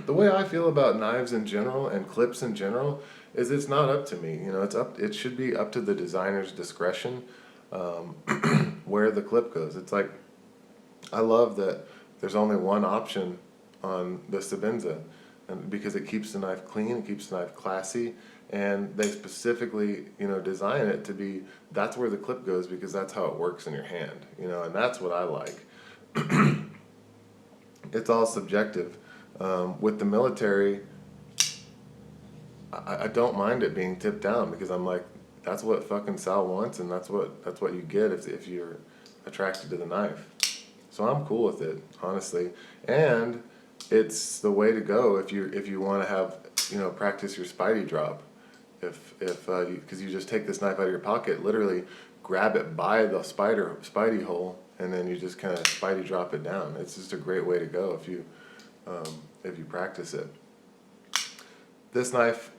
the way I feel about knives in general and clips in general is it's not up to me, you know, it should be up to the designer's discretion where the clip goes. It's like, I love that there's only one option on the Sebenza, and because it keeps the knife clean, it keeps the knife classy, and they specifically, you know, design it to be, that's where the clip goes because that's how it works in your hand, you know, and that's what I like. It's all subjective. With the military, I don't mind it being tipped down because I'm like, that's what fucking Sal wants, and that's what you get if you're attracted to the knife. So I'm cool with it, honestly. And it's the way to go if you want to have, practice your Spidey drop. If because you just take this knife out of your pocket, literally grab it by the Spidey hole, and then you just kind of Spidey drop it down. It's just a great way to go if you practice it. This knife,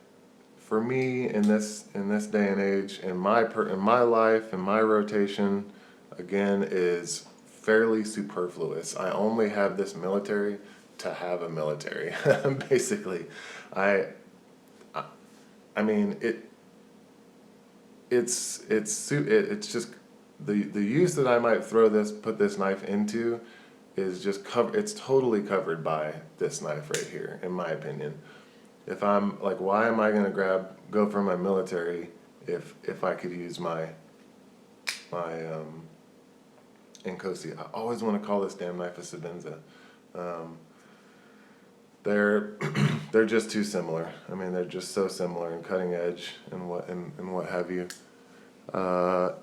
for me in this day and age, in my life, in my rotation, again, is fairly superfluous. I only have this military to have a military. Basically, I I mean it's just the use that I might put this knife into is just it's totally covered by this knife right here, in my opinion. If I'm like, why am I gonna go for my military if I could use my Nkosi? I always want to call this damn knife a Sabenza. They're they're just too similar. I mean, they're just so similar in cutting edge and what have you. I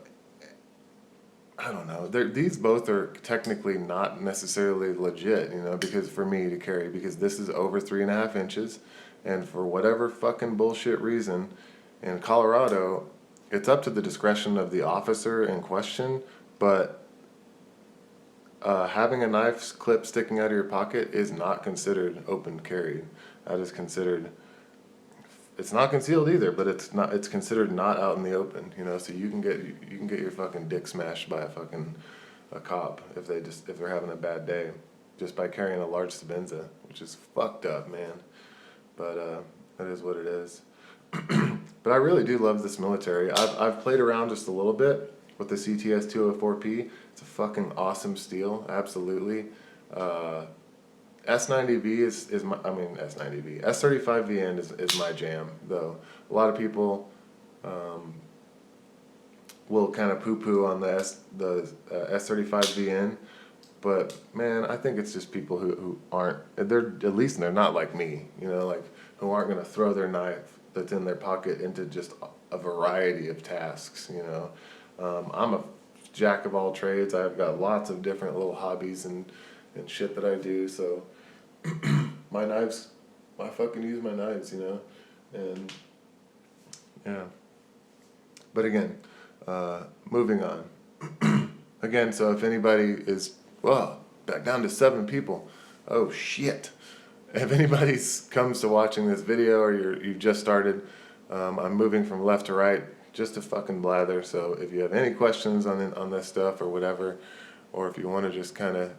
don't know. These both are technically not necessarily legit, because for me to carry, because this is over 3.5 inches, and for whatever fucking bullshit reason, in Colorado, it's up to the discretion of the officer in question, but having a knife clip sticking out of your pocket is not considered open carry. That is considered. It's not concealed either, but it's considered not out in the open. So you can get your fucking dick smashed by a cop if they're having a bad day, just by carrying a large Sabenza, which is fucked up, man. But that is what it is. But I really do love this military. I've played around just a little bit with the CTS 204P. It's a fucking awesome steel, absolutely. S90V is my, I mean S90V. S35VN is my jam, though. A lot of people will kind of poo-poo on the S35VN, but man, I think it's just people who aren't, at least they're not like me, like who aren't gonna throw their knife that's in their pocket into just a variety of tasks, I'm a jack of all trades. I've got lots of different little hobbies and shit that I do, so my knives, I fucking use my knives, and yeah. But again, moving on. Again, so if anybody is, well, back down to 7 people. Oh shit. If anybody comes to watching this video, or you've just started, I'm moving from left to right just to fucking blather. So if you have any questions on this stuff or whatever, or if you want to just kind of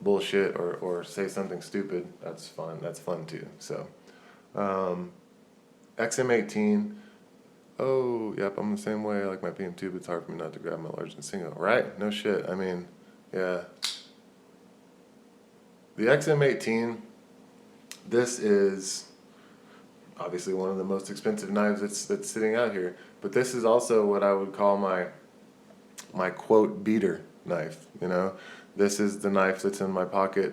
bullshit or say something stupid, that's fun. That's fun too. So, XM18. Oh, yep, I'm the same way. I like my PM2, but it's hard for me not to grab my large and single. Right? No shit. I mean, yeah. The XM18, this is obviously one of the most expensive knives that's sitting out here. But this is also what I would call my quote beater knife, This is the knife that's in my pocket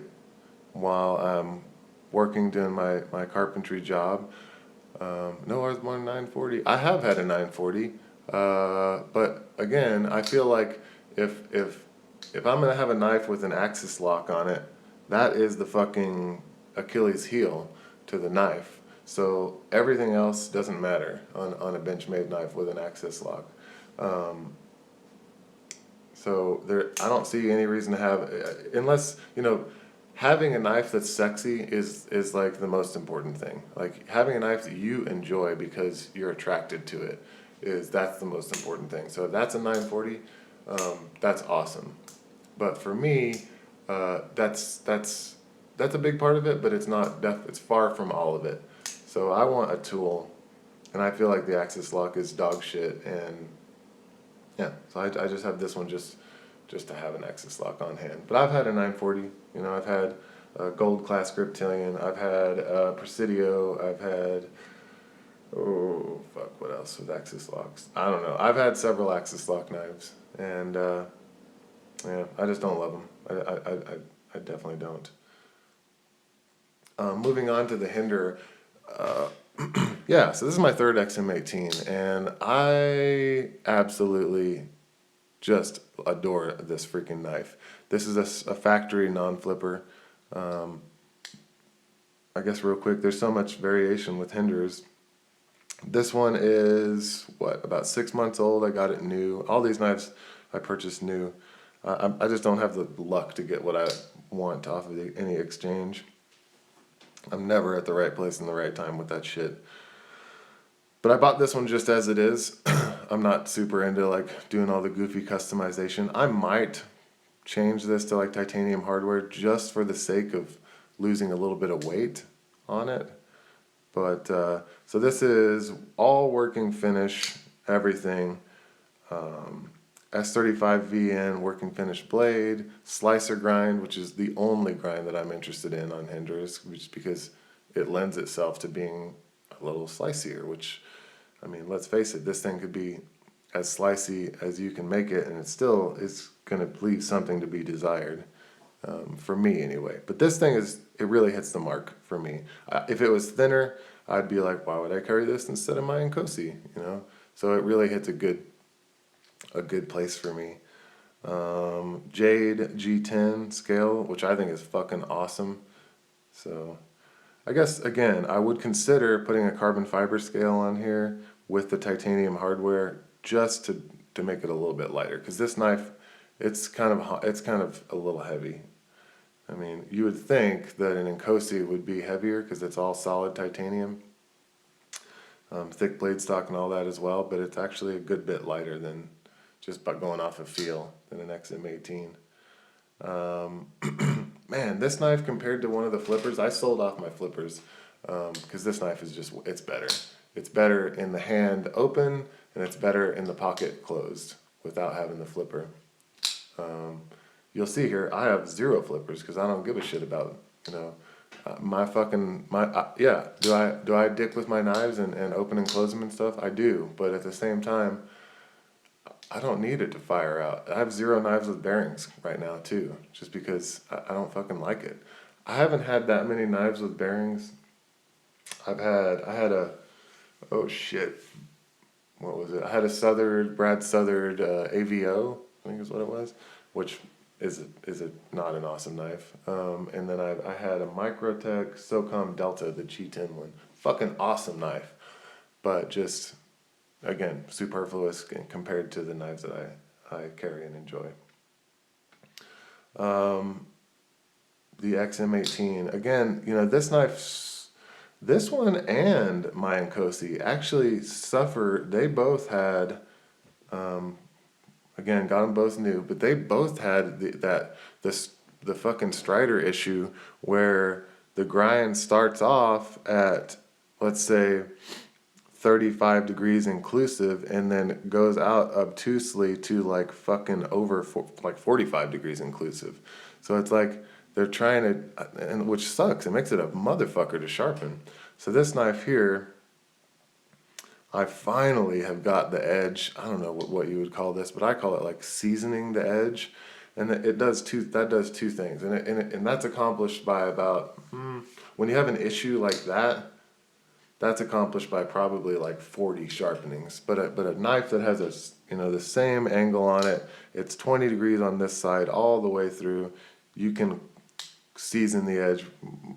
while I'm working doing my carpentry job. No, ours more than 940. I have had a 940, but again, I feel like if I'm gonna have a knife with an axis lock on it, that is the fucking Achilles heel to the knife. So everything else doesn't matter on a Benchmade knife with an axis lock. So I don't see any reason to have, unless, having a knife that's sexy is like the most important thing. Like having a knife that you enjoy because you're attracted to it that's the most important thing. So if that's a 940, that's awesome. But for me, that's a big part of it, but it's not. It's far from all of it. So I want a tool, and I feel like the axis lock is dog shit, and yeah. So I just have this one just to have an axis lock on hand. But I've had a 940. I've had a gold class Griptilian. I've had a Presidio. I've had, oh fuck, what else with axis locks? I don't know. I've had several axis lock knives, and yeah, I just don't love them. I definitely don't. Moving on to the Hinder. Yeah, so this is my third XM18, and I absolutely just adore this freaking knife. This is a factory non-flipper. I guess real quick, there's so much variation with Hinders. This one is what, about 6 months old. I got it new. All these knives I purchased new. I just don't have the luck to get what I want off of any exchange. I'm never at the right place in the right time with that shit. But I bought this one just as it is. I'm not super into like doing all the goofy customization. I might change this to like titanium hardware just for the sake of losing a little bit of weight on it. But so this is all working finish, everything. S35VN working finish blade, slicer grind, which is the only grind that I'm interested in on Hinders, just because it lends itself to being a little slicier, which, I mean, let's face it, this thing could be as slicey as you can make it, and it still is going to leave something to be desired, for me anyway. But this thing it really hits the mark for me. If it was thinner, I'd be like, why would I carry this instead of my Nkosi, you know? So it really hits a good place for me. Jade G10 scale, which I think is fucking awesome. So I guess, again, I would consider putting a carbon fiber scale on here with the titanium hardware just to make it a little bit lighter. Because this knife, it's kind of a little heavy. I mean, you would think that an Nkosi would be heavier because it's all solid titanium, thick blade stock and all that as well, but it's actually a good bit lighter than just by going off of feel than an XM18. Man, this knife compared to one of the flippers, I sold off my flippers because this knife is just, it's better. It's better in the hand open, and it's better in the pocket closed without having the flipper. You'll see here, I have 0 flippers because I don't give a shit about, you know, yeah. Do I dick with my knives and open and close them and stuff? I do, but at the same time, I don't need it to fire out. I have 0 knives with bearings right now too, just because I don't fucking like it. I haven't had that many knives with bearings. I had a, oh shit, what was it? I had a Brad Southard AVO, I think is what it was, which is not an awesome knife. And then I had a Microtech SOCOM Delta, the G10 one. Fucking awesome knife, but just, again, superfluous compared to the knives that I carry and enjoy. The XM18, again, you know, this one and my Nkosi actually suffered. They both had, again, got them both new, but they both had the fucking Strider issue where the grind starts off at, let's say, 35 degrees inclusive, and then goes out obtusely to like fucking like 45 degrees inclusive. So it's like they're trying to, and which sucks. It makes it a motherfucker to sharpen. So this knife here, I finally have got the edge. I don't know what you would call this, but I call it like seasoning the edge. And that does two things. And that's accomplished by about, when you have an issue like that, that's accomplished by probably like 40 sharpenings. But a knife that has the same angle on it, it's 20 degrees on this side all the way through, you can season the edge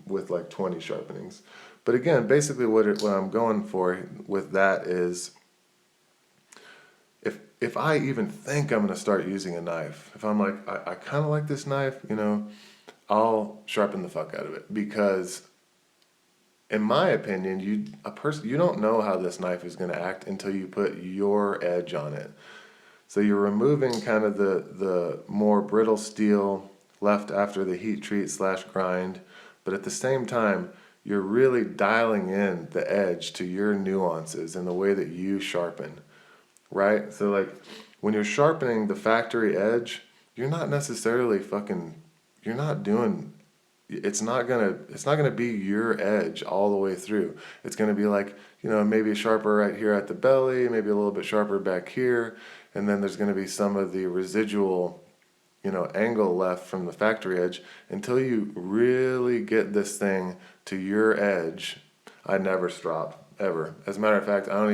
with like 20 sharpenings. But again, basically what I'm going for with that is, if I even think I'm going to start using a knife, if I'm like, I kind of like this knife, you know, I'll sharpen the fuck out of it, because in my opinion, you don't know how this knife is going to act until you put your edge on it. So you're removing kind of the more brittle steel left after the heat treat / grind, but at the same time, you're really dialing in the edge to your nuances and the way that you sharpen, right? So like when you're sharpening the factory edge, you're not necessarily you're not doing, it's not gonna be your edge all the way through. It's gonna be like, you know, maybe sharper right here at the belly, maybe a little bit sharper back here, and then there's gonna be some of the residual, you know, angle left from the factory edge until you really get this thing to your edge. I never strop, ever. As a matter of fact, I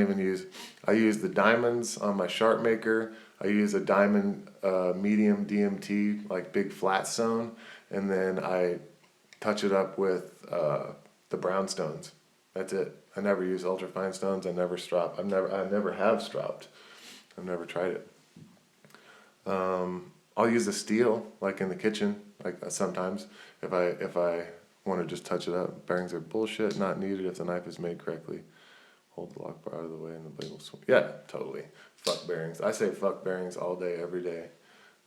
use the diamonds on my sharp maker. I use a diamond medium DMT, like big flat stone, and then I touch it up with the brownstones. That's it. I never use ultrafine stones. I never strop. I never have stropped. I've never tried it. I'll use a steel, like in the kitchen, like sometimes if I want to just touch it up. Bearings are bullshit, not needed if the knife is made correctly. Hold the lock bar out of the way and the blade will swing. Yeah, totally. Fuck bearings. I say fuck bearings all day, every day.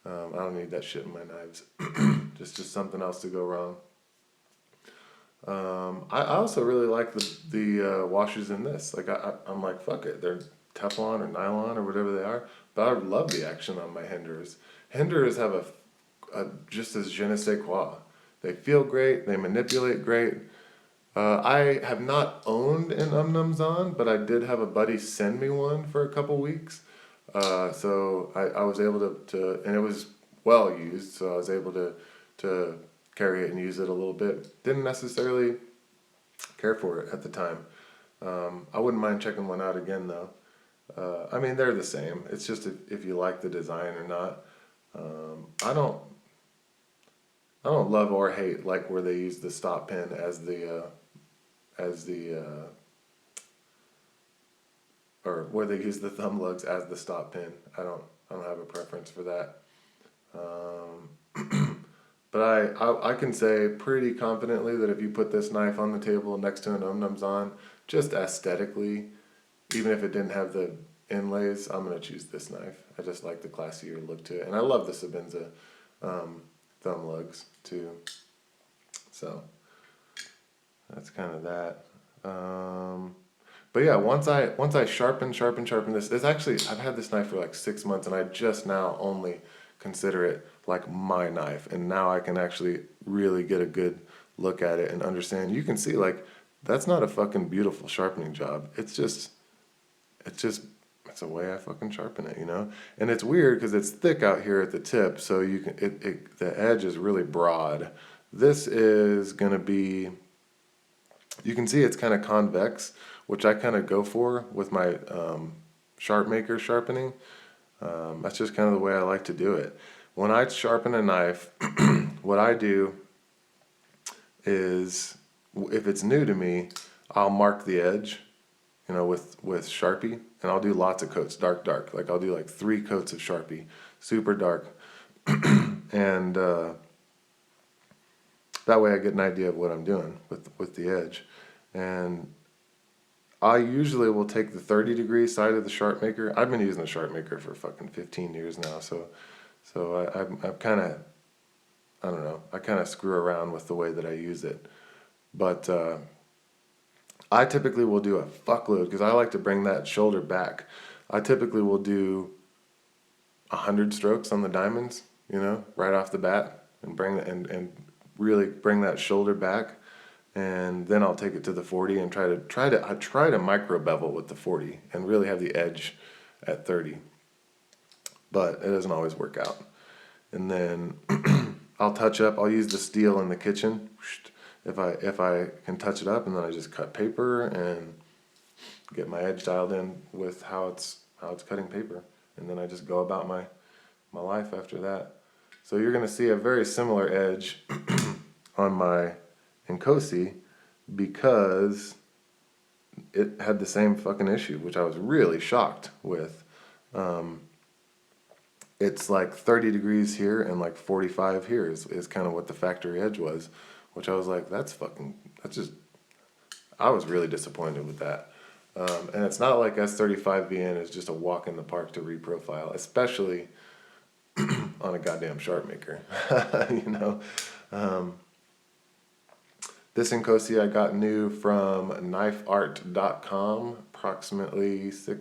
I don't need that shit in my knives. just something else to go wrong. I also really like the washers in this. Like I'm like, fuck it. They're Teflon or nylon or whatever they are. But I love the action on my Hinders. Hinders have a just as je ne sais quoi. They feel great. They manipulate great. I have not owned an Num but I did have a buddy send me one for a couple weeks. So I was able to, and it was well used, so I was able to carry it and use it a little bit. Didn't necessarily care for it at the time. I wouldn't mind checking one out again though. I mean, they're the same. It's just if you like the design or not. I don't love or hate like where they use the stop pin as the or where they use the thumb lugs as the stop pin. I don't have a preference for that. But I can say pretty confidently that if you put this knife on the table next to an Num, just aesthetically, even if it didn't have the inlays, I'm gonna choose this knife. I just like the classier look to it, and I love the Sabenza thumb lugs too. So that's kind of that. But yeah, once I sharpen this, it's actually, I've had this knife for like 6 months and I just now only consider it like my knife. And now I can actually really get a good look at it and understand. You can see like, that's not a fucking beautiful sharpening job. It's a way I fucking sharpen it, you know? And it's weird because it's thick out here at the tip. So you can, the edge is really broad. This is gonna be, you can see it's kind of convex, which I kind of go for with my sharp maker sharpening. That's just kind of the way I like to do it. When I sharpen a knife, what I do is, if it's new to me, I'll mark the edge, you know, with Sharpie, and I'll do lots of coats, dark. Like I'll do like 3 coats of Sharpie, super dark, and that way I get an idea of what I'm doing with the edge. And I usually will take the 30-degree side of the sharp maker. I've been using the sharp maker for fucking 15 years now, so I've kind of, I don't know, I kind of screw around with the way that I use it. But I typically will do a fuckload because I like to bring that shoulder back. I typically will do 100 strokes on the diamonds, you know, right off the bat, and and really bring that shoulder back. And then I'll take it to the 40 and I try to micro bevel with the 40 and really have the edge at 30. But it doesn't always work out. And then I'll use the steel in the kitchen if I can touch it up, and then I just cut paper and get my edge dialed in with how it's cutting paper. And then I just go about my life after that. So you're gonna see a very similar edge on my Nkosi because it had the same fucking issue, which I was really shocked with. It's like 30 degrees here and like 45 here is kind of what the factory edge was, which I was like, I was really disappointed with that. And it's not like S35VN is just a walk in the park to reprofile, especially on a goddamn sharp maker, you know. This Nkosi I got new from knifeart.com approximately 5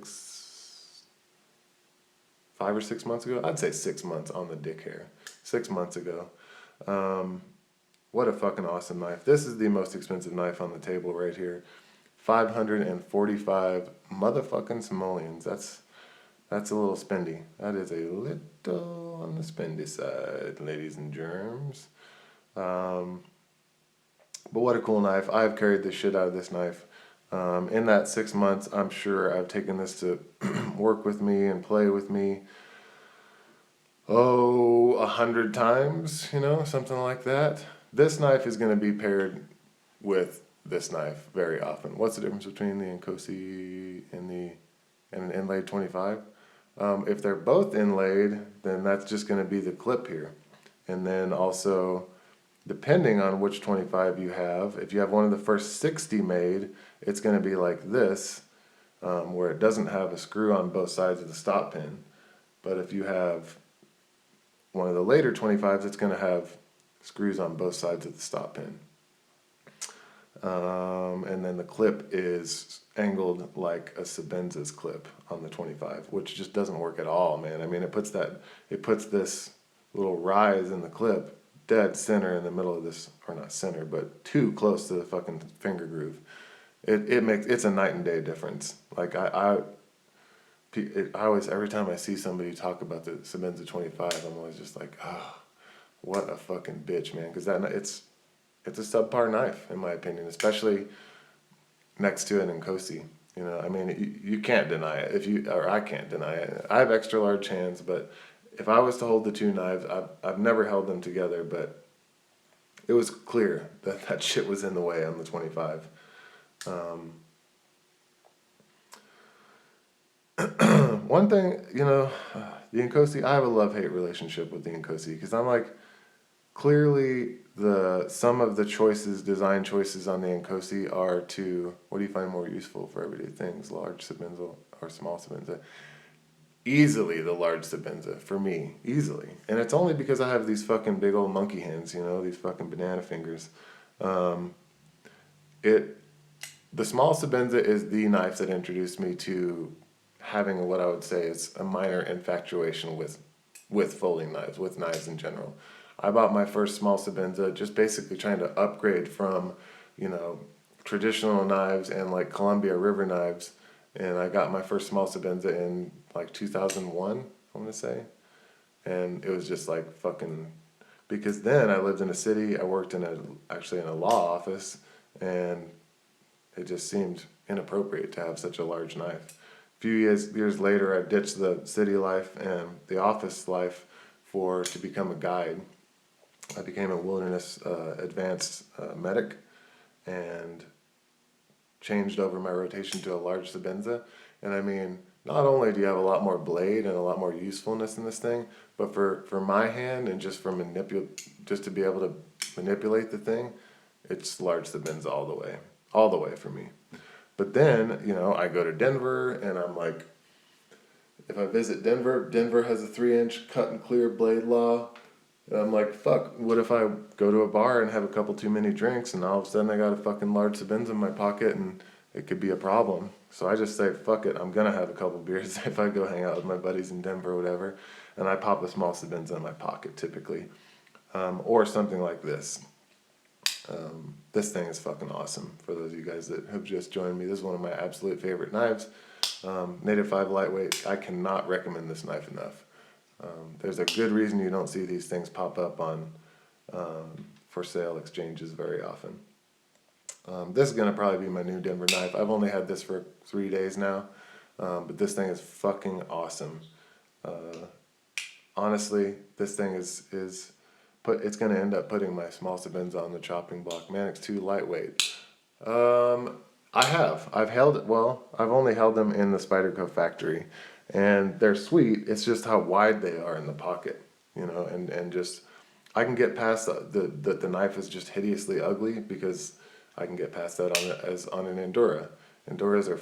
or 6 months ago. I'd say 6 months on the dick hair. 6 months ago. What a fucking awesome knife. This is the most expensive knife on the table right here. 545 motherfucking simoleons. That's a little spendy. That is a little on the spendy side, ladies and germs. But what a cool knife. I've carried the shit out of this knife. In that 6 months, I'm sure I've taken this to work with me and play with me. 100 times, you know, something like that. This knife is going to be paired with this knife very often. What's the difference between the Inkosi and an inlaid 25? If they're both inlaid, then that's just going to be the clip here. And then also, depending on which 25 you have, if you have one of the first 60 made, it's going to be like this, where it doesn't have a screw on both sides of the stop pin. But if you have one of the later 25s, it's going to have screws on both sides of the stop pin. And then the clip is angled like a Sebenza's clip on the 25, which just doesn't work at all, man. I mean, it puts this little rise in the clip dead center in the middle of this, or not center, but too close to the fucking finger groove. It's a night and day difference. Like I always, every time I see somebody talk about the Sebenza 25, I'm always just like, oh, what a fucking bitch, man. Because it's a subpar knife, in my opinion, especially next to an Inkosi. You know, I mean, you can't deny it. Or I can't deny it. I have extra large hands, but if I was to hold the two knives, I've never held them together, but it was clear that that shit was in the way on the 25. One thing, you know, the Inkosi, I have a love-hate relationship with the Inkosi, because I'm like, clearly some of the design choices on the Inkosi are to, what do you find more useful for everyday things, large Sebenza or small Sebenza? Easily the large Sebenza, for me, easily. And it's only because I have these fucking big old monkey hands, you know, these fucking banana fingers. The small Sebenza is the knife that introduced me to having what I would say is a minor infatuation with folding knives, with knives in general. I bought my first small Sebenza just basically trying to upgrade from, you know, traditional knives and like Columbia River knives. And I got my first small Sebenza in like 2001, I want to say. And it was just like fucking, because then I lived in a city, I worked actually in a law office, and it just seemed inappropriate to have such a large knife. A few years later, I ditched the city life and the office life to become a guide. I became a wilderness advanced medic and changed over my rotation to a large Sebenza. And I mean, not only do you have a lot more blade and a lot more usefulness in this thing, but for my hand and just just to be able to manipulate the thing, it's large Sebenza all the way for me. But then, you know, I go to Denver and I'm like, if I visit Denver has a 3-inch cut and clear blade law. And I'm like, fuck, what if I go to a bar and have a couple too many drinks and all of a sudden I got a fucking large Sebenza in my pocket and it could be a problem. So I just say, fuck it, I'm going to have a couple beers if I go hang out with my buddies in Denver or whatever. And I pop a small Sebenza in my pocket typically. Or something like this. This thing is fucking awesome. For those of you guys that have just joined me, this is one of my absolute favorite knives. Native 5 lightweight. I cannot recommend this knife enough. There's a good reason you don't see these things pop up on for sale exchanges very often. This is going to probably be my new Denver knife. I've only had this for 3 days now, but this thing is fucking awesome. Honestly, this thing is it's going to end up putting my small Sebenza on the chopping block. Man, it's too lightweight. I've only held them in the Spyderco factory, and they're sweet. It's just how wide they are in the pocket, you know, and just, I can get past the knife is just hideously ugly, because I can get past that on an Endura. Enduras are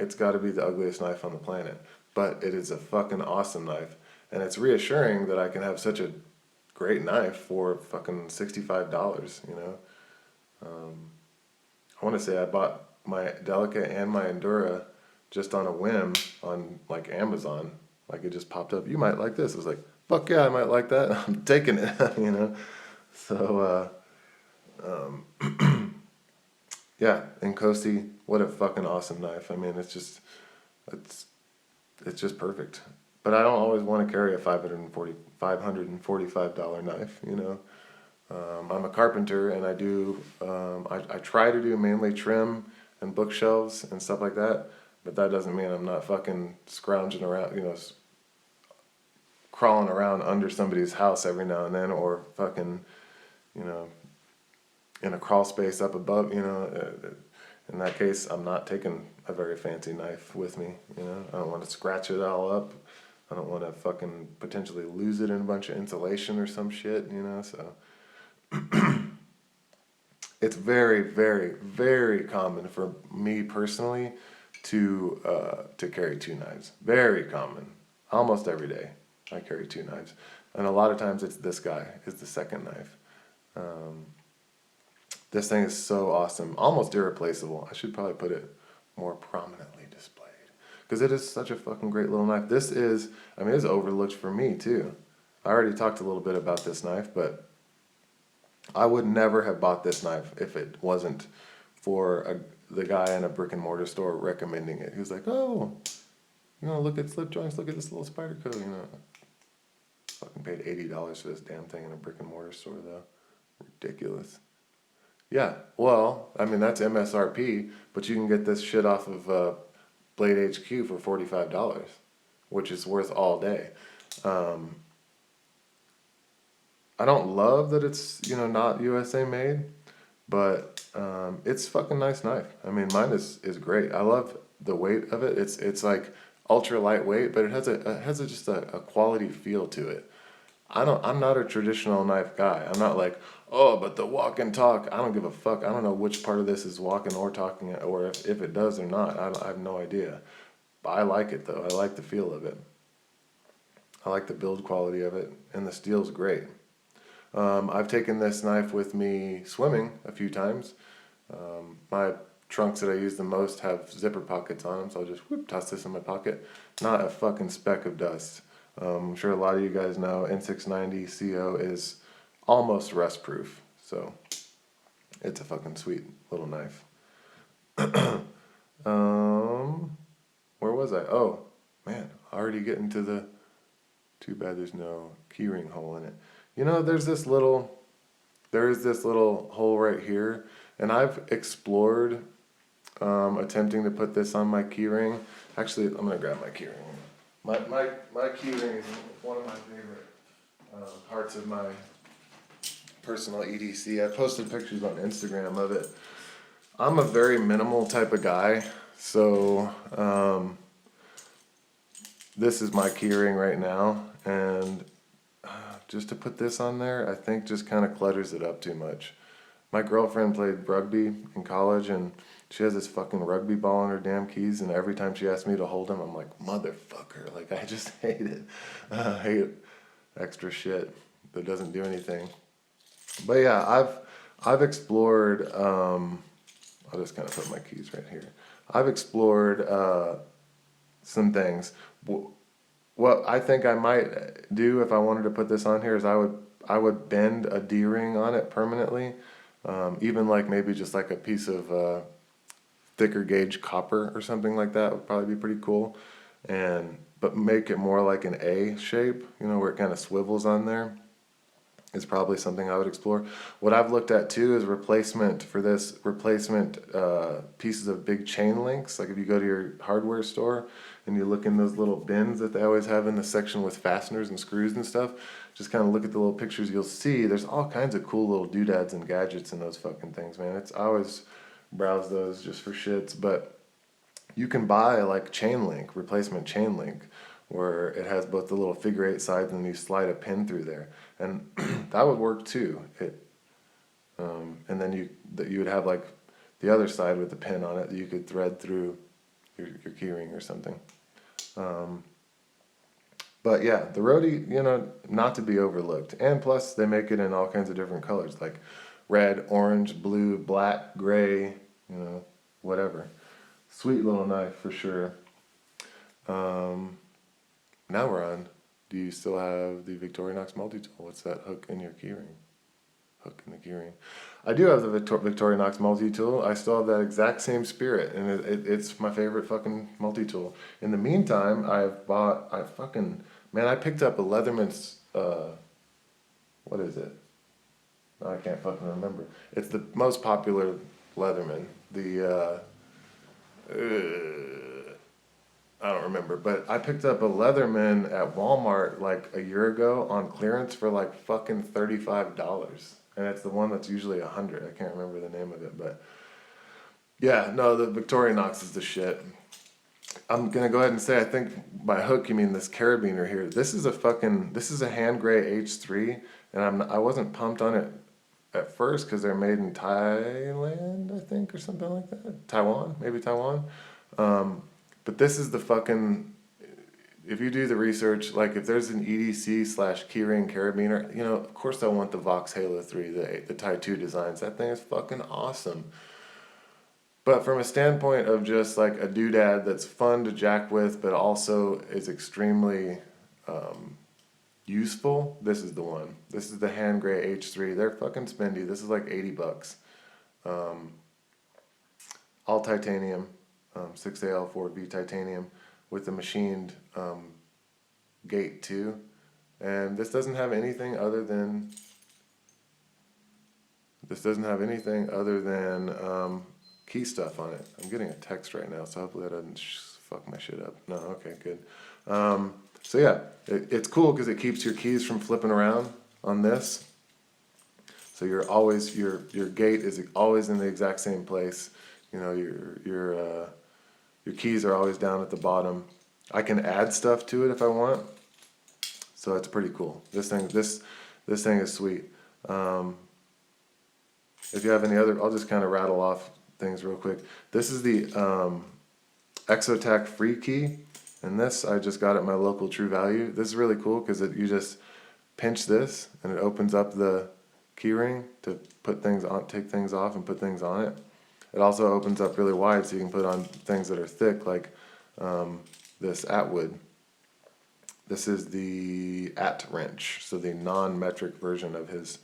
it's got to be the ugliest knife on the planet, but it is a fucking awesome knife, and it's reassuring that I can have such a great knife for fucking $65, you know. I want to say I bought my Delica and my Endura just on a whim on like Amazon. Like, it just popped up, you might like this. I was like, fuck yeah, I might like that. I'm taking it, you know. So yeah, Inkosi, what a fucking awesome knife. I mean, it's just perfect. But I don't always want to carry a $545 knife, you know. I'm a carpenter, and I try to do mainly trim and bookshelves and stuff like that, but that doesn't mean I'm not fucking scrounging around, you know, crawling around under somebody's house every now and then, or fucking, you know, in a crawl space up above, in that case, I'm not taking a very fancy knife with me, I don't want to scratch it all up. I don't want to fucking potentially lose it in a bunch of insulation or some shit, so it's very, very, very common for me personally to carry two knives. Very common. Almost every day I carry two knives. And a lot of times it's this guy is the second knife. This thing is so awesome. Almost irreplaceable. I should probably put it more prominently displayed. Because it is such a fucking great little knife. It's overlooked for me too. I already talked a little bit about this knife, but I would never have bought this knife if it wasn't for the guy in a brick and mortar store recommending it. He was like, oh, look at slip joints, look at this little spider co, Fucking paid $80 for this damn thing in a brick and mortar store though. Ridiculous. Yeah, well, that's MSRP, but you can get this shit off of Blade HQ for $45, which is worth all day. I don't love that it's, not USA made, but it's fucking nice knife. Mine is great. I love the weight of it. It's like ultra lightweight, but it has just a quality feel to it. I'm not a traditional knife guy. I'm not like, oh, but the walk and talk, I don't give a fuck. I don't know which part of this is walking or talking, or if it does or not. I have no idea. But I like it though. I like the feel of it. I like the build quality of it, and the steel's great. I've taken this knife with me swimming a few times. My trunks that I use the most have zipper pockets on them, so I'll just toss this in my pocket. Not a fucking speck of dust. I'm sure a lot of you guys know N690 CO is almost rust proof, so it's a fucking sweet little knife. Where was I? Oh, man, already getting to the... Too bad there's no keyring hole in it. There is this little hole right here, and I've explored attempting to put this on my keyring. Actually, I'm gonna grab my keyring. My keyring is one of my favorite parts of my personal EDC. I posted pictures on Instagram of it. I'm a very minimal type of guy, so this is my keyring right now, and just to put this on there, I think just kind of clutters it up too much. My girlfriend played rugby in college, and she has this fucking rugby ball on her damn keys, and every time she asks me to hold them, I'm like, motherfucker, like, I just hate it. I hate extra shit that doesn't do anything. But yeah, I've explored, I'll just kind of put my keys right here. I've explored some things. What I think I might do if I wanted to put this on here is I would bend a D-ring on it permanently, even like maybe just like a piece of thicker gauge copper or something like that would probably be pretty cool, but make it more like an A shape, where it kind of swivels on there. Is probably something I would explore. What I've looked at too is replacement pieces of big chain links. Like if you go to your hardware store and you look in those little bins that they always have in the section with fasteners and screws and stuff, just kind of look at the little pictures, you'll see there's all kinds of cool little doodads and gadgets in those fucking things, man. I always browse those just for shits, but you can buy like replacement chain link, where it has both the little figure 8 sides and you slide a pin through there, and that would work too. And then you would have like the other side with the pin on it that you could thread through your keyring or something. But yeah, the Rode, not to be overlooked, and plus they make it in all kinds of different colors, like red, orange, blue, black, gray, whatever. Sweet little knife for sure. Now we're on. Do you still have the Victorinox multi-tool? What's that hook in your keyring? Hook in the keyring. I do have the Victorinox multi-tool. I still have that exact same spirit, and it's my favorite fucking multi-tool. In the meantime, I picked up a Leatherman's, what is it? I can't fucking remember. It's the most popular Leatherman. I don't remember, but I picked up a Leatherman at Walmart like a year ago on clearance for like fucking $35. and it's the one that's usually 100. I can't remember the name of it, but yeah, no, the Victorinox is the shit. I'm gonna go ahead and say I think by hook you mean this carabiner here. This is a hand gray H3, and I wasn't pumped on it at first because they're made in Thailand, I think, or something like that. Taiwan, maybe Taiwan. But this is the fucking. If you do the research, like if there's an EDC slash keyring carabiner, you know, of course they'll want the Vox Halo 3, the Tai 2 designs. That thing is fucking awesome. But from a standpoint of just like a doodad that's fun to jack with, but also is extremely useful, this is the one. This is the hand gray H3. They're fucking spendy. This is like $80. All titanium, 6AL4V titanium with the machined gate too. And this doesn't have anything other than key stuff on it. I'm getting a text right now, so hopefully that doesn't fuck my shit up. No, okay, good. So yeah, it's cool because it keeps your keys from flipping around on this. So you're always your gate is always in the exact same place. You know, your keys are always down at the bottom. I can add stuff to it if I want. So it's pretty cool. This thing is sweet. If you have any other, I'll just kind of rattle off things real quick. This is the Exotac free key, and this I just got at my local True Value. This is really cool because you just pinch this and it opens up the key ring to put things on, take things off and put things on it. It also opens up really wide so you can put on things that are thick like this Atwood. This is the At wrench, so the non-metric version of his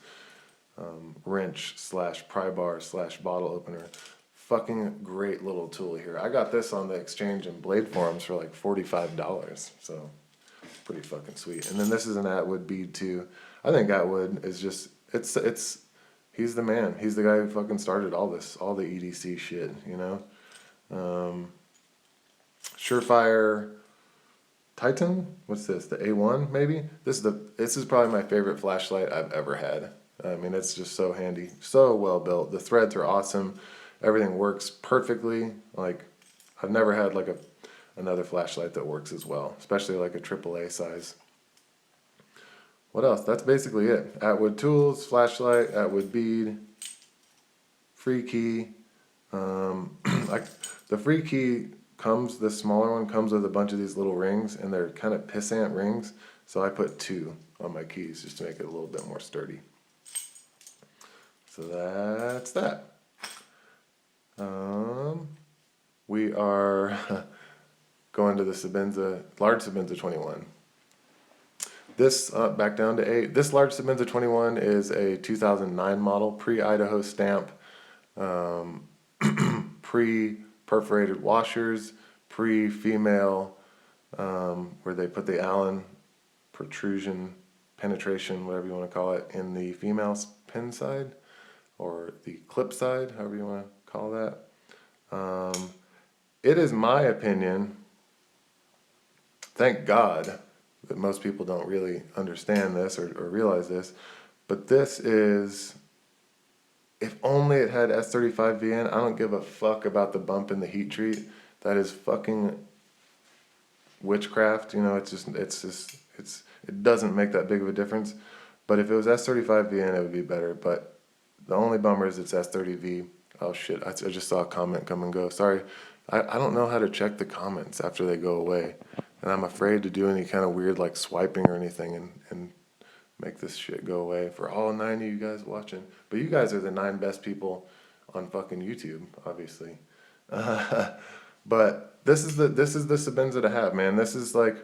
wrench slash pry bar slash bottle opener. Fucking great little tool here. I got this on the exchange and blade forums for like $45, so pretty fucking sweet. And then this is an Atwood bead too. I think Atwood is just he's the man. He's the guy who fucking started all the EDC shit, you know. Surefire Titan. What's this? The A1 maybe. This is probably my favorite flashlight I've ever had. I mean, it's just so handy, so well built. The threads are awesome. Everything works perfectly. Like, I've never had like another flashlight that works as well, especially like a AAA size. What else? That's basically it. Atwood tools, flashlight, Atwood bead, free key. Like the free key the smaller one comes with a bunch of these little rings, and they're kind of pissant rings. So I put 2 on my keys just to make it a little bit more sturdy. So that's that. We are going to the large Sebenza 21. This, back down to 8. This large Sebenza 21 is a 2009 model, pre-Idaho stamp, pre-perforated washers, pre-female, where they put the Allen protrusion, penetration, whatever you want to call it, in the female pin side, or the clip side, however you want to call that. It is my opinion, thank God that most people don't really understand this or realize this, but this is, if only it had S35VN, I don't give a fuck about the bump in the heat treat. That is fucking witchcraft, you know. It doesn't make that big of a difference. But if it was S35VN, it would be better. But the only bummer is it's S30V. Oh shit, I just saw a comment come and go. Sorry, I don't know how to check the comments after they go away. And I'm afraid to do any kind of weird like swiping or anything and make this shit go away for all 9 of you guys watching. But you guys are the 9 best people on fucking YouTube, obviously. But this is the Sebenza to have, man. This is like,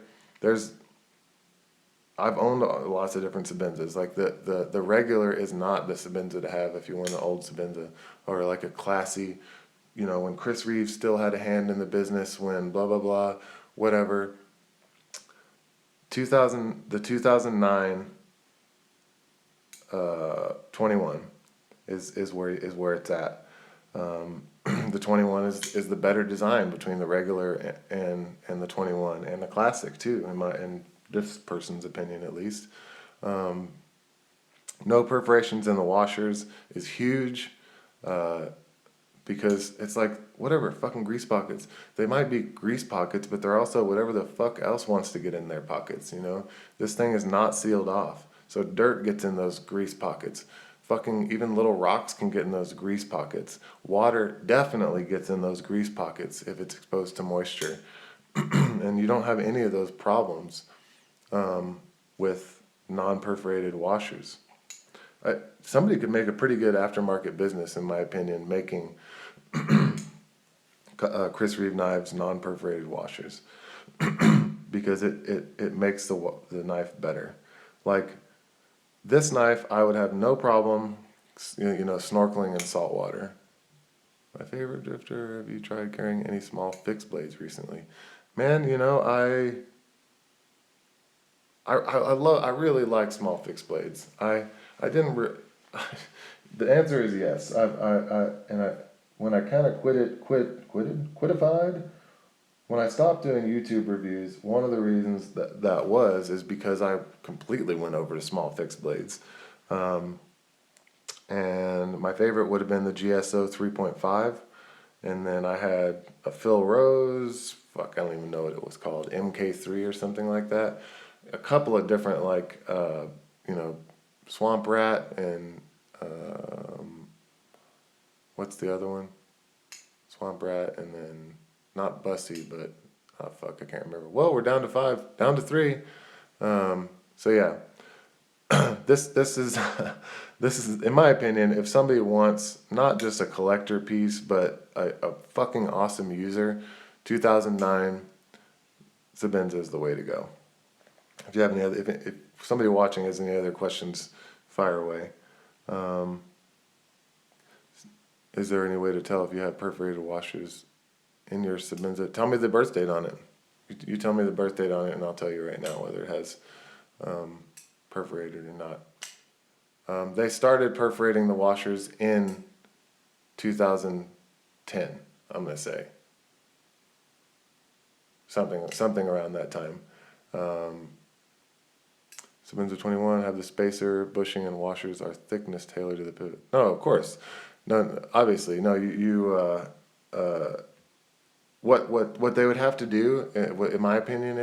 I've owned lots of different Sebenzas. Like the regular is not the Sebenza to have if you want an old Sebenza, or like a classy, you know, when Chris Reeves still had a hand in the business, when blah blah blah, whatever. The 2009 21 is where it's at. The 21 is the better design between the regular and the 21, and the classic too, in this person's opinion at least. No perforations in the washers is huge. Uh, because it's like whatever fucking grease pockets. They might be grease pockets, but they're also whatever the fuck else wants to get in their pockets. This thing is not sealed off, so dirt gets in those grease pockets. Fucking even little rocks can get in those grease pockets. Water definitely gets in those grease pockets if it's exposed to moisture, and you don't have any of those problems with non-perforated washers. Somebody could make a pretty good aftermarket business, in my opinion, making Chris Reeve knives non-perforated washers because it makes the knife better. Like this knife, I would have no problem, snorkeling in salt water. My favorite drifter, have you tried carrying any small fixed blades recently? Man, I really like small fixed blades. I didn't. The answer is yes. When I kind of quitified. When I stopped doing YouTube reviews, one of the reasons that was is because I completely went over to small fixed blades. And my favorite would have been the GSO 3.5. And then I had a Phil Rose, fuck, I don't even know what it was called, MK3 or something like that. A couple of different, Swamp Rat and, what's the other one? Swamp Rat and then, not Bussy, but, oh fuck, I can't remember. Well, we're down to 5, down to 3. So yeah, this is this is in my opinion, if somebody wants not just a collector piece but a fucking awesome user, 2009 Sebenza is the way to go. If you have any other, if somebody watching has any other questions, fire away. Is there any way to tell if you have perforated washers in your Sebenza? Tell me the birth date on it. You tell me the birth date on it, and I'll tell you right now whether it has perforated or not. They started perforating the washers in 2010. I'm gonna say something around that time. Sebenza 21 have the spacer, bushing, and washers are thickness tailored to the pivot. No, of course. No, obviously, no. What they would have to do, in my opinion,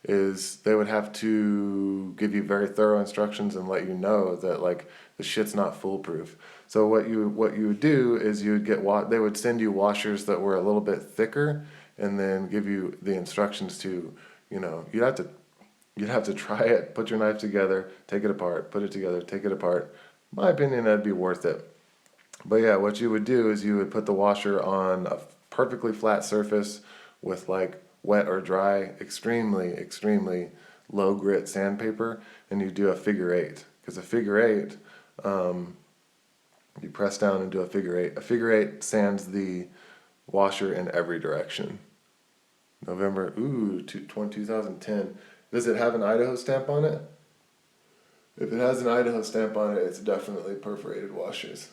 is they would have to give you very thorough instructions and let you know that like the shit's not foolproof. So what you would do is you would they would send you washers that were a little bit thicker, and then give you the instructions to, you'd have to try it, put your knife together, take it apart, put it together, take it apart. In my opinion, that'd be worth it. But yeah, what you would do is you would put the washer on a perfectly flat surface with like wet or dry, extremely, extremely low grit sandpaper, and you do a figure eight. Because a figure eight, you press down and do a figure eight. A figure eight sands the washer in every direction. November, 2010. Does it have an Idaho stamp on it? If it has an Idaho stamp on it, it's definitely perforated washers.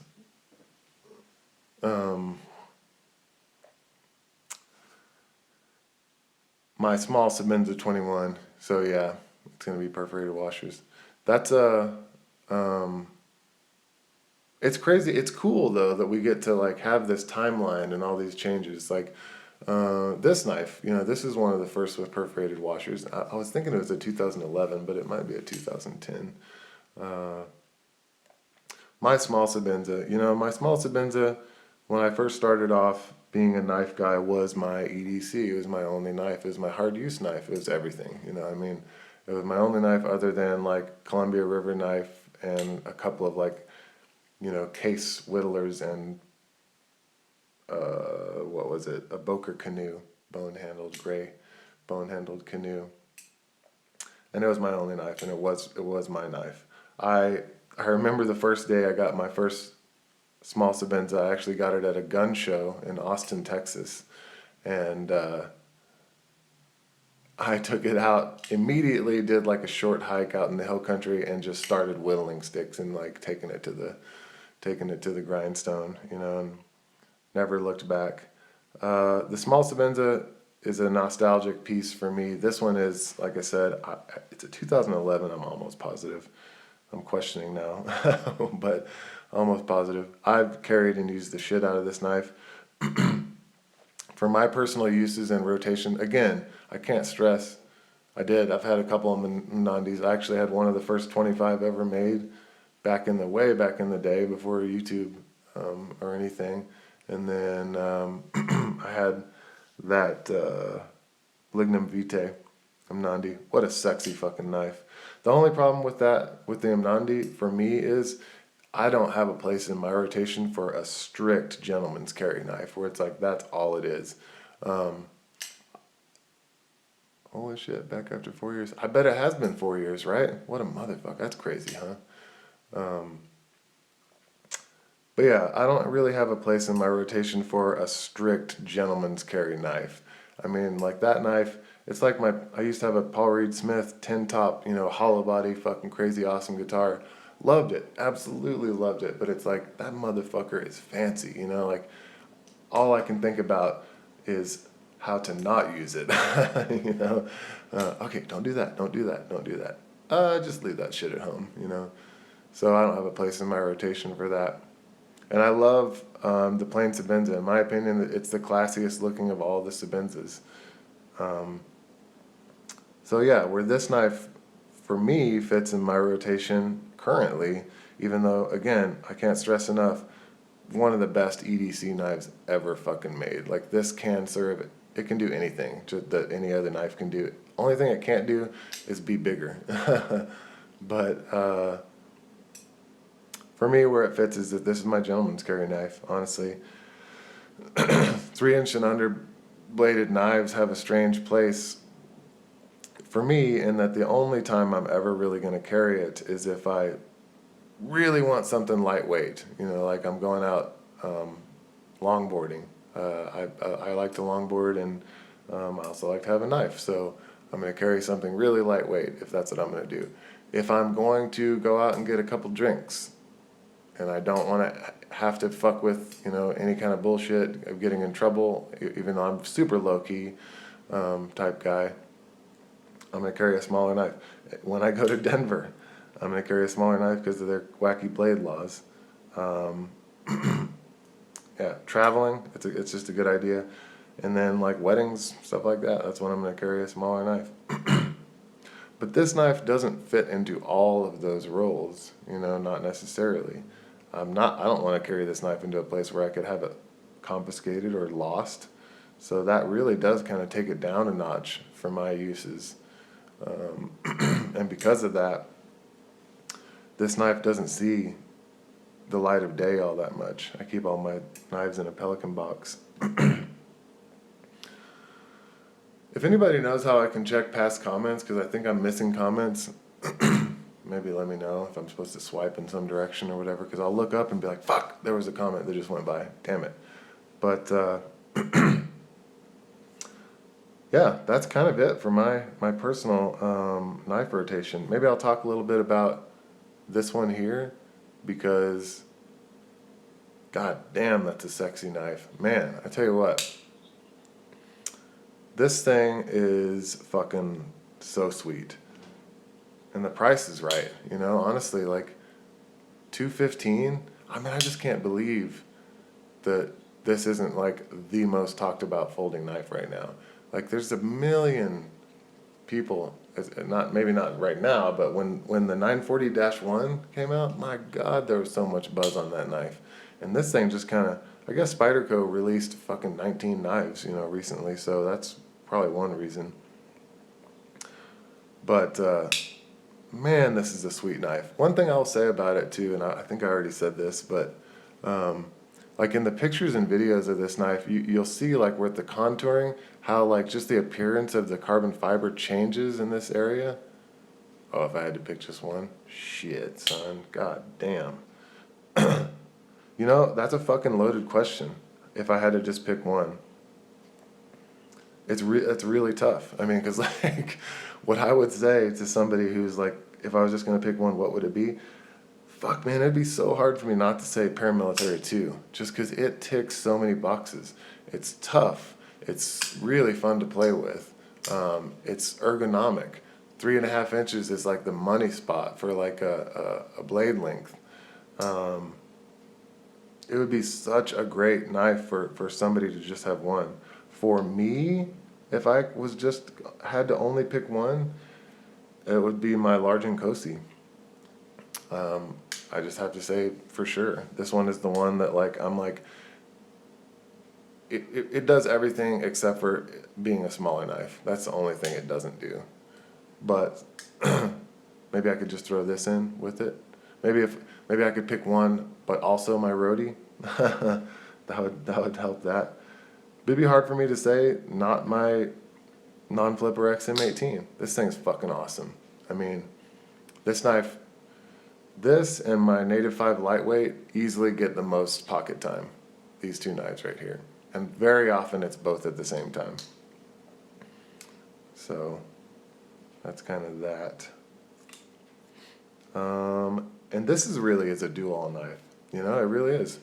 My small Sebenza 21, so yeah, it's gonna be perforated washers. That's it's crazy. It's cool though that we get to like have this timeline and all these changes. Like this knife, this is one of the first with perforated washers. I was thinking it was a 2011, but it might be a 2010. My small Sebenza, when I first started off being a knife guy, was my EDC. It was my only knife. It was my hard use knife. It was everything. It was my only knife other than like Columbia River knife and a couple of like, case whittlers and what was it? A Boker canoe, gray bone-handled canoe. And it was my only knife, and it was my knife. I remember the first day I got my first small Sebenza. I actually got it at a gun show in Austin, Texas, and I took it out immediately. Did like a short hike out in the hill country and just started whittling sticks and like taking it to the grindstone, and never looked back. The small Sebenza is a nostalgic piece for me. This one is, like I said, it's a 2011. I'm almost positive. I'm questioning now, but almost positive. I've carried and used the shit out of this knife for my personal uses and rotation. Again, I can't stress. I've had a couple of Nandis. I actually had one of the first 25 ever made way back in the day before YouTube or anything. And then I had that Lignum Vitae Nandi. What a sexy fucking knife. The only problem with the Nandi for me is I don't have a place in my rotation for a strict gentleman's carry knife where it's like that's all it is. Holy shit, back after 4 years. I bet it has been 4 years, right? What a motherfucker. That's crazy, huh? But yeah, I don't really have a place in my rotation for a strict gentleman's carry knife. I mean, like that knife, it's like I used to have a Paul Reed Smith 10 top, hollow body, fucking crazy awesome guitar. Loved it, absolutely loved it. But it's like, that motherfucker is fancy, like all I can think about is how to not use it, okay, don't do that, don't do that, don't do that. Just leave that shit at home, So I don't have a place in my rotation for that. And I love the plain Sabenza. In my opinion, it's the classiest looking of all the Sabenzas. So yeah, where this knife, for me, fits in my rotation currently, even though, again, I can't stress enough, one of the best EDC knives ever fucking made. Like this can serve, it can do anything that any other knife can do. Only thing it can't do is be bigger. But for me, where it fits is that this is my gentleman's carry knife, honestly. 3-inch and under bladed knives have a strange place for me in that the only time I'm ever really going to carry it is if I really want something lightweight, like I'm going out longboarding. I like to longboard, and I also like to have a knife, so I'm going to carry something really lightweight if that's what I'm going to do. If I'm going to go out and get a couple drinks and I don't want to have to fuck with any kind of bullshit of getting in trouble, even though I'm super low-key type guy, I'm going to carry a smaller knife. When I go to Denver, I'm going to carry a smaller knife because of their wacky blade laws. Yeah, traveling, it's just a good idea. And then like weddings, stuff like that, that's when I'm going to carry a smaller knife. But this knife doesn't fit into all of those roles, not necessarily. I don't want to carry this knife into a place where I could have it confiscated or lost. So that really does kind of take it down a notch for my uses. And because of that, this knife doesn't see the light of day all that much. I keep all my knives in a Pelican box. If anybody knows how I can check past comments, because I think I'm missing comments, maybe let me know if I'm supposed to swipe in some direction or whatever, because I'll look up and be like, fuck, there was a comment that just went by. Damn it. But yeah, that's kind of it for my personal knife rotation. Maybe I'll talk a little bit about this one here, because god damn, that's a sexy knife. Man, I tell you what, this thing is fucking so sweet. And the price is right, honestly, like $215. I mean, I just can't believe that this isn't like the most talked about folding knife right now. Like there's a million people, maybe not right now, but when the 940-1 came out, my god, there was so much buzz on that knife. And this thing just kind of, I guess Spyderco released fucking 19 knives, recently, so that's probably one reason. But man, this is a sweet knife. One thing I'll say about it too, and I think I already said this, but like in the pictures and videos of this knife, you'll see like with the contouring, how like just the appearance of the carbon fiber changes in this area. Oh, if I had to pick just one, shit, son, god damn. That's a fucking loaded question. If I had to just pick one, it's really tough. I mean, because like what I would say to somebody who's like, if I was just gonna pick one, what would it be? Fuck, man, it'd be so hard for me not to say Paramilitary 2, just because it ticks so many boxes. It's tough. It's really fun to play with. It's ergonomic. 3.5 inches is like the money spot for like a blade length. It would be such a great knife for somebody to just have one. For me, if I was just had to only pick one, it would be my large Nkosi. I just have to say for sure, this one is the one that like I'm like. It does everything except for being a smaller knife. That's the only thing it doesn't do. But maybe I could just throw this in with it. Maybe I could pick one, but also my roadie. that would help that. It'd be hard for me to say not my non-flipper XM18. This thing's fucking awesome. I mean, this knife, this and my Native 5 lightweight easily get the most pocket time. These two knives right here. And very often it's both at the same time. So that's kind of that. And this is really is a do-all knife. You know, it really is.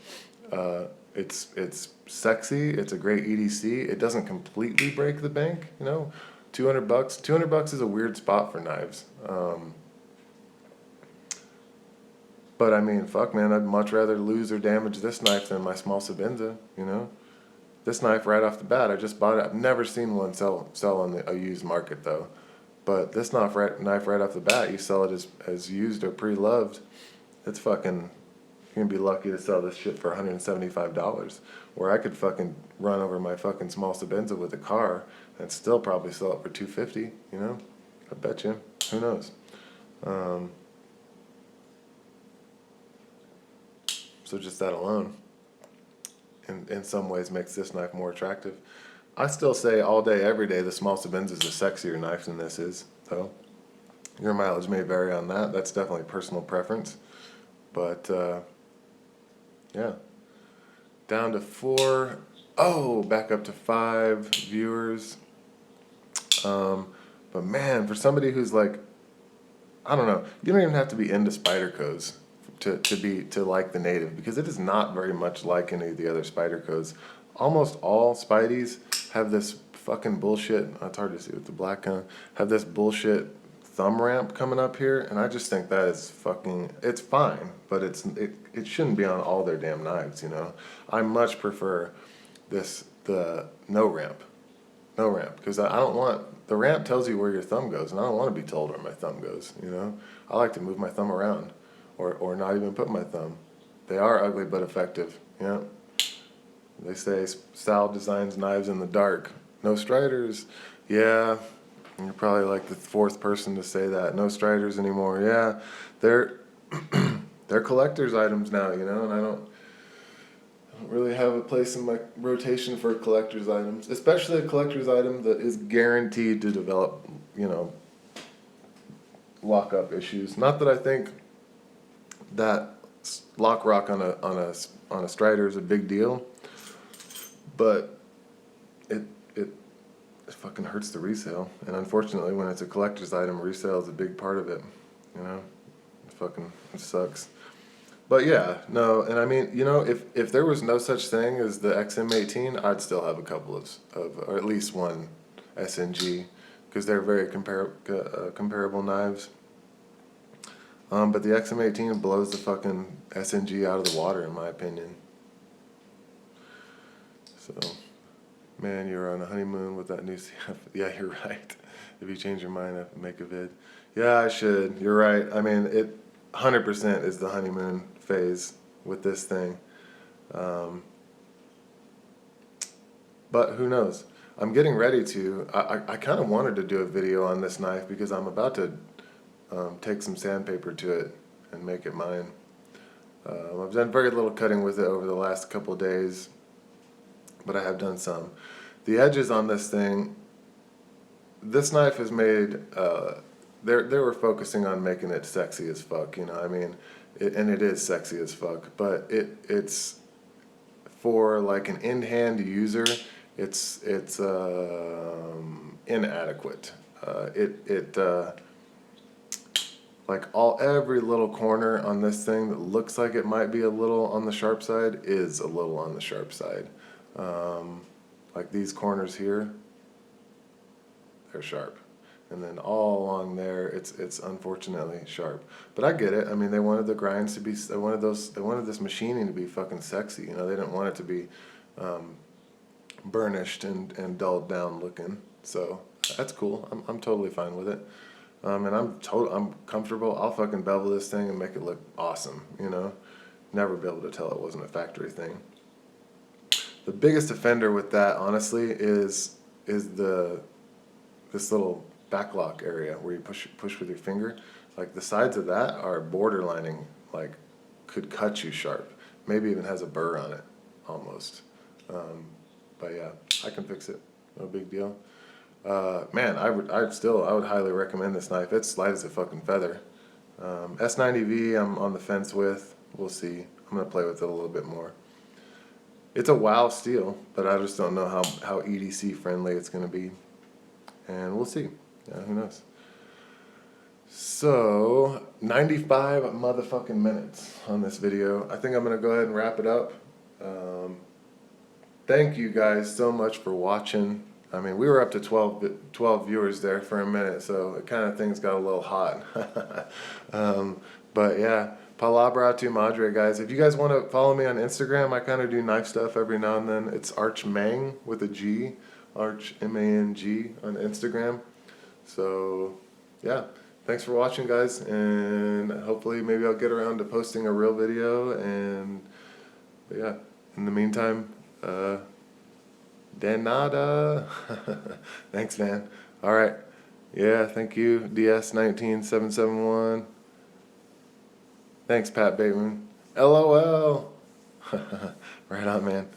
It's sexy. It's a great EDC. It doesn't completely break the bank. You know, $200. $200 is a weird spot for knives. But I mean, fuck, man, I'd much rather lose or damage this knife than my small Sabenza. You know. This knife right off the bat, I just bought it. I've never seen one sell on a used market though. But this knife right off the bat, you sell it as used or pre-loved. It's fucking, you're gonna be lucky to sell this shit for $175. Where I could fucking run over my fucking small Sabenza with a car and still probably sell it for $250. You know, I bet you. Who knows? So just that alone. In some ways makes this knife more attractive. I still say all day, every day, the small Sabenza is a sexier knife than this is, though. Your mileage may vary on that. That's definitely personal preference. But, yeah. Down to 4. Oh, back up to 5 viewers. But man, for somebody who's like, I don't know, you don't even have to be into Spydercos to like the Native, because it is not very much like any of the other Spydercos. Almost all Spideys have this fucking bullshit, it's hard to see with the black kind, have this bullshit thumb ramp coming up here, and I just think that is fucking, it's fine, but it shouldn't be on all their damn knives, you know. I much prefer the no ramp, because I don't want, the ramp tells you where your thumb goes, and I don't want to be told where my thumb goes, you know. I like to move my thumb around. Or not even put my thumb. They are ugly but effective. Yeah. They say Sal designs knives in the dark. No striders. Yeah. You're probably like the 4th person to say that. No striders anymore. Yeah. They're collector's items now, you know, and I don't really have a place in my rotation for collector's items, especially a collector's item that is guaranteed to develop, you know, lock-up issues. Not that I think that lock rock on a strider is a big deal, but it fucking hurts the resale, and unfortunately when it's a collector's item, resale is a big part of it, you know. It sucks. But yeah, no, and I mean, you know, if there was no such thing as the XM18, I'd still have a couple of or at least one SNG, because they're very comparable knives. But the XM18 blows the fucking SNG out of the water, in my opinion. So, man, you're on a honeymoon with that new CF. Yeah, you're right. If you change your mind, I make a vid. Yeah, I should. You're right. I mean, it 100% is the honeymoon phase with this thing. But who knows? I'm getting ready to. I kind of wanted to do a video on this knife because I'm about to take some sandpaper to it and make it mine. I've done very little cutting with it over the last couple days, but I have done some. The edges on this thing, this knife is made, they were focusing on making it sexy as fuck, you know, I mean, and it is sexy as fuck, but it's for like an in-hand user, it's inadequate. Like every little corner on this thing that looks like it might be a little on the sharp side is a little on the sharp side. Like these corners here, they're sharp. and then all along there, it's unfortunately sharp. But I get it. I mean, they wanted the grinds to be, they wanted this machining to be fucking sexy. You know, they didn't want it to be burnished and dulled down looking. So that's cool. I'm totally fine with it. And I'm comfortable. I'll fucking bevel this thing and make it look awesome. You know, never be able to tell it wasn't a factory thing. The biggest offender with that, honestly, is this little backlock area where you push with your finger. Like the sides of that are borderlining, like could cut you sharp. Maybe even has a burr on it, almost. But yeah, I can fix it. No big deal. Man, I would highly recommend this knife. It's light as a fucking feather. S90V, I'm on the fence with. We'll see. I'm gonna play with it a little bit more. It's a wow steel, but I just don't know how EDC friendly it's gonna be. And we'll see. Yeah, who knows? So, 95 motherfucking minutes on this video. I think I'm gonna go ahead and wrap it up. Thank you guys so much for watching. I mean, we were up to 12 viewers there for a minute, so it kind of things got a little hot. But yeah, palabra tu madre, guys. If you guys want to follow me on Instagram, I kind of do knife stuff every now and then. It's Archmang with a G, Arch M-A-N-G on Instagram. So yeah, thanks for watching, guys, and hopefully maybe I'll get around to posting a real video. But yeah, in the meantime, de nada. Thanks, man. All right. Yeah, thank you, DS19771. Thanks, Pat Bateman. LOL. Right on, man.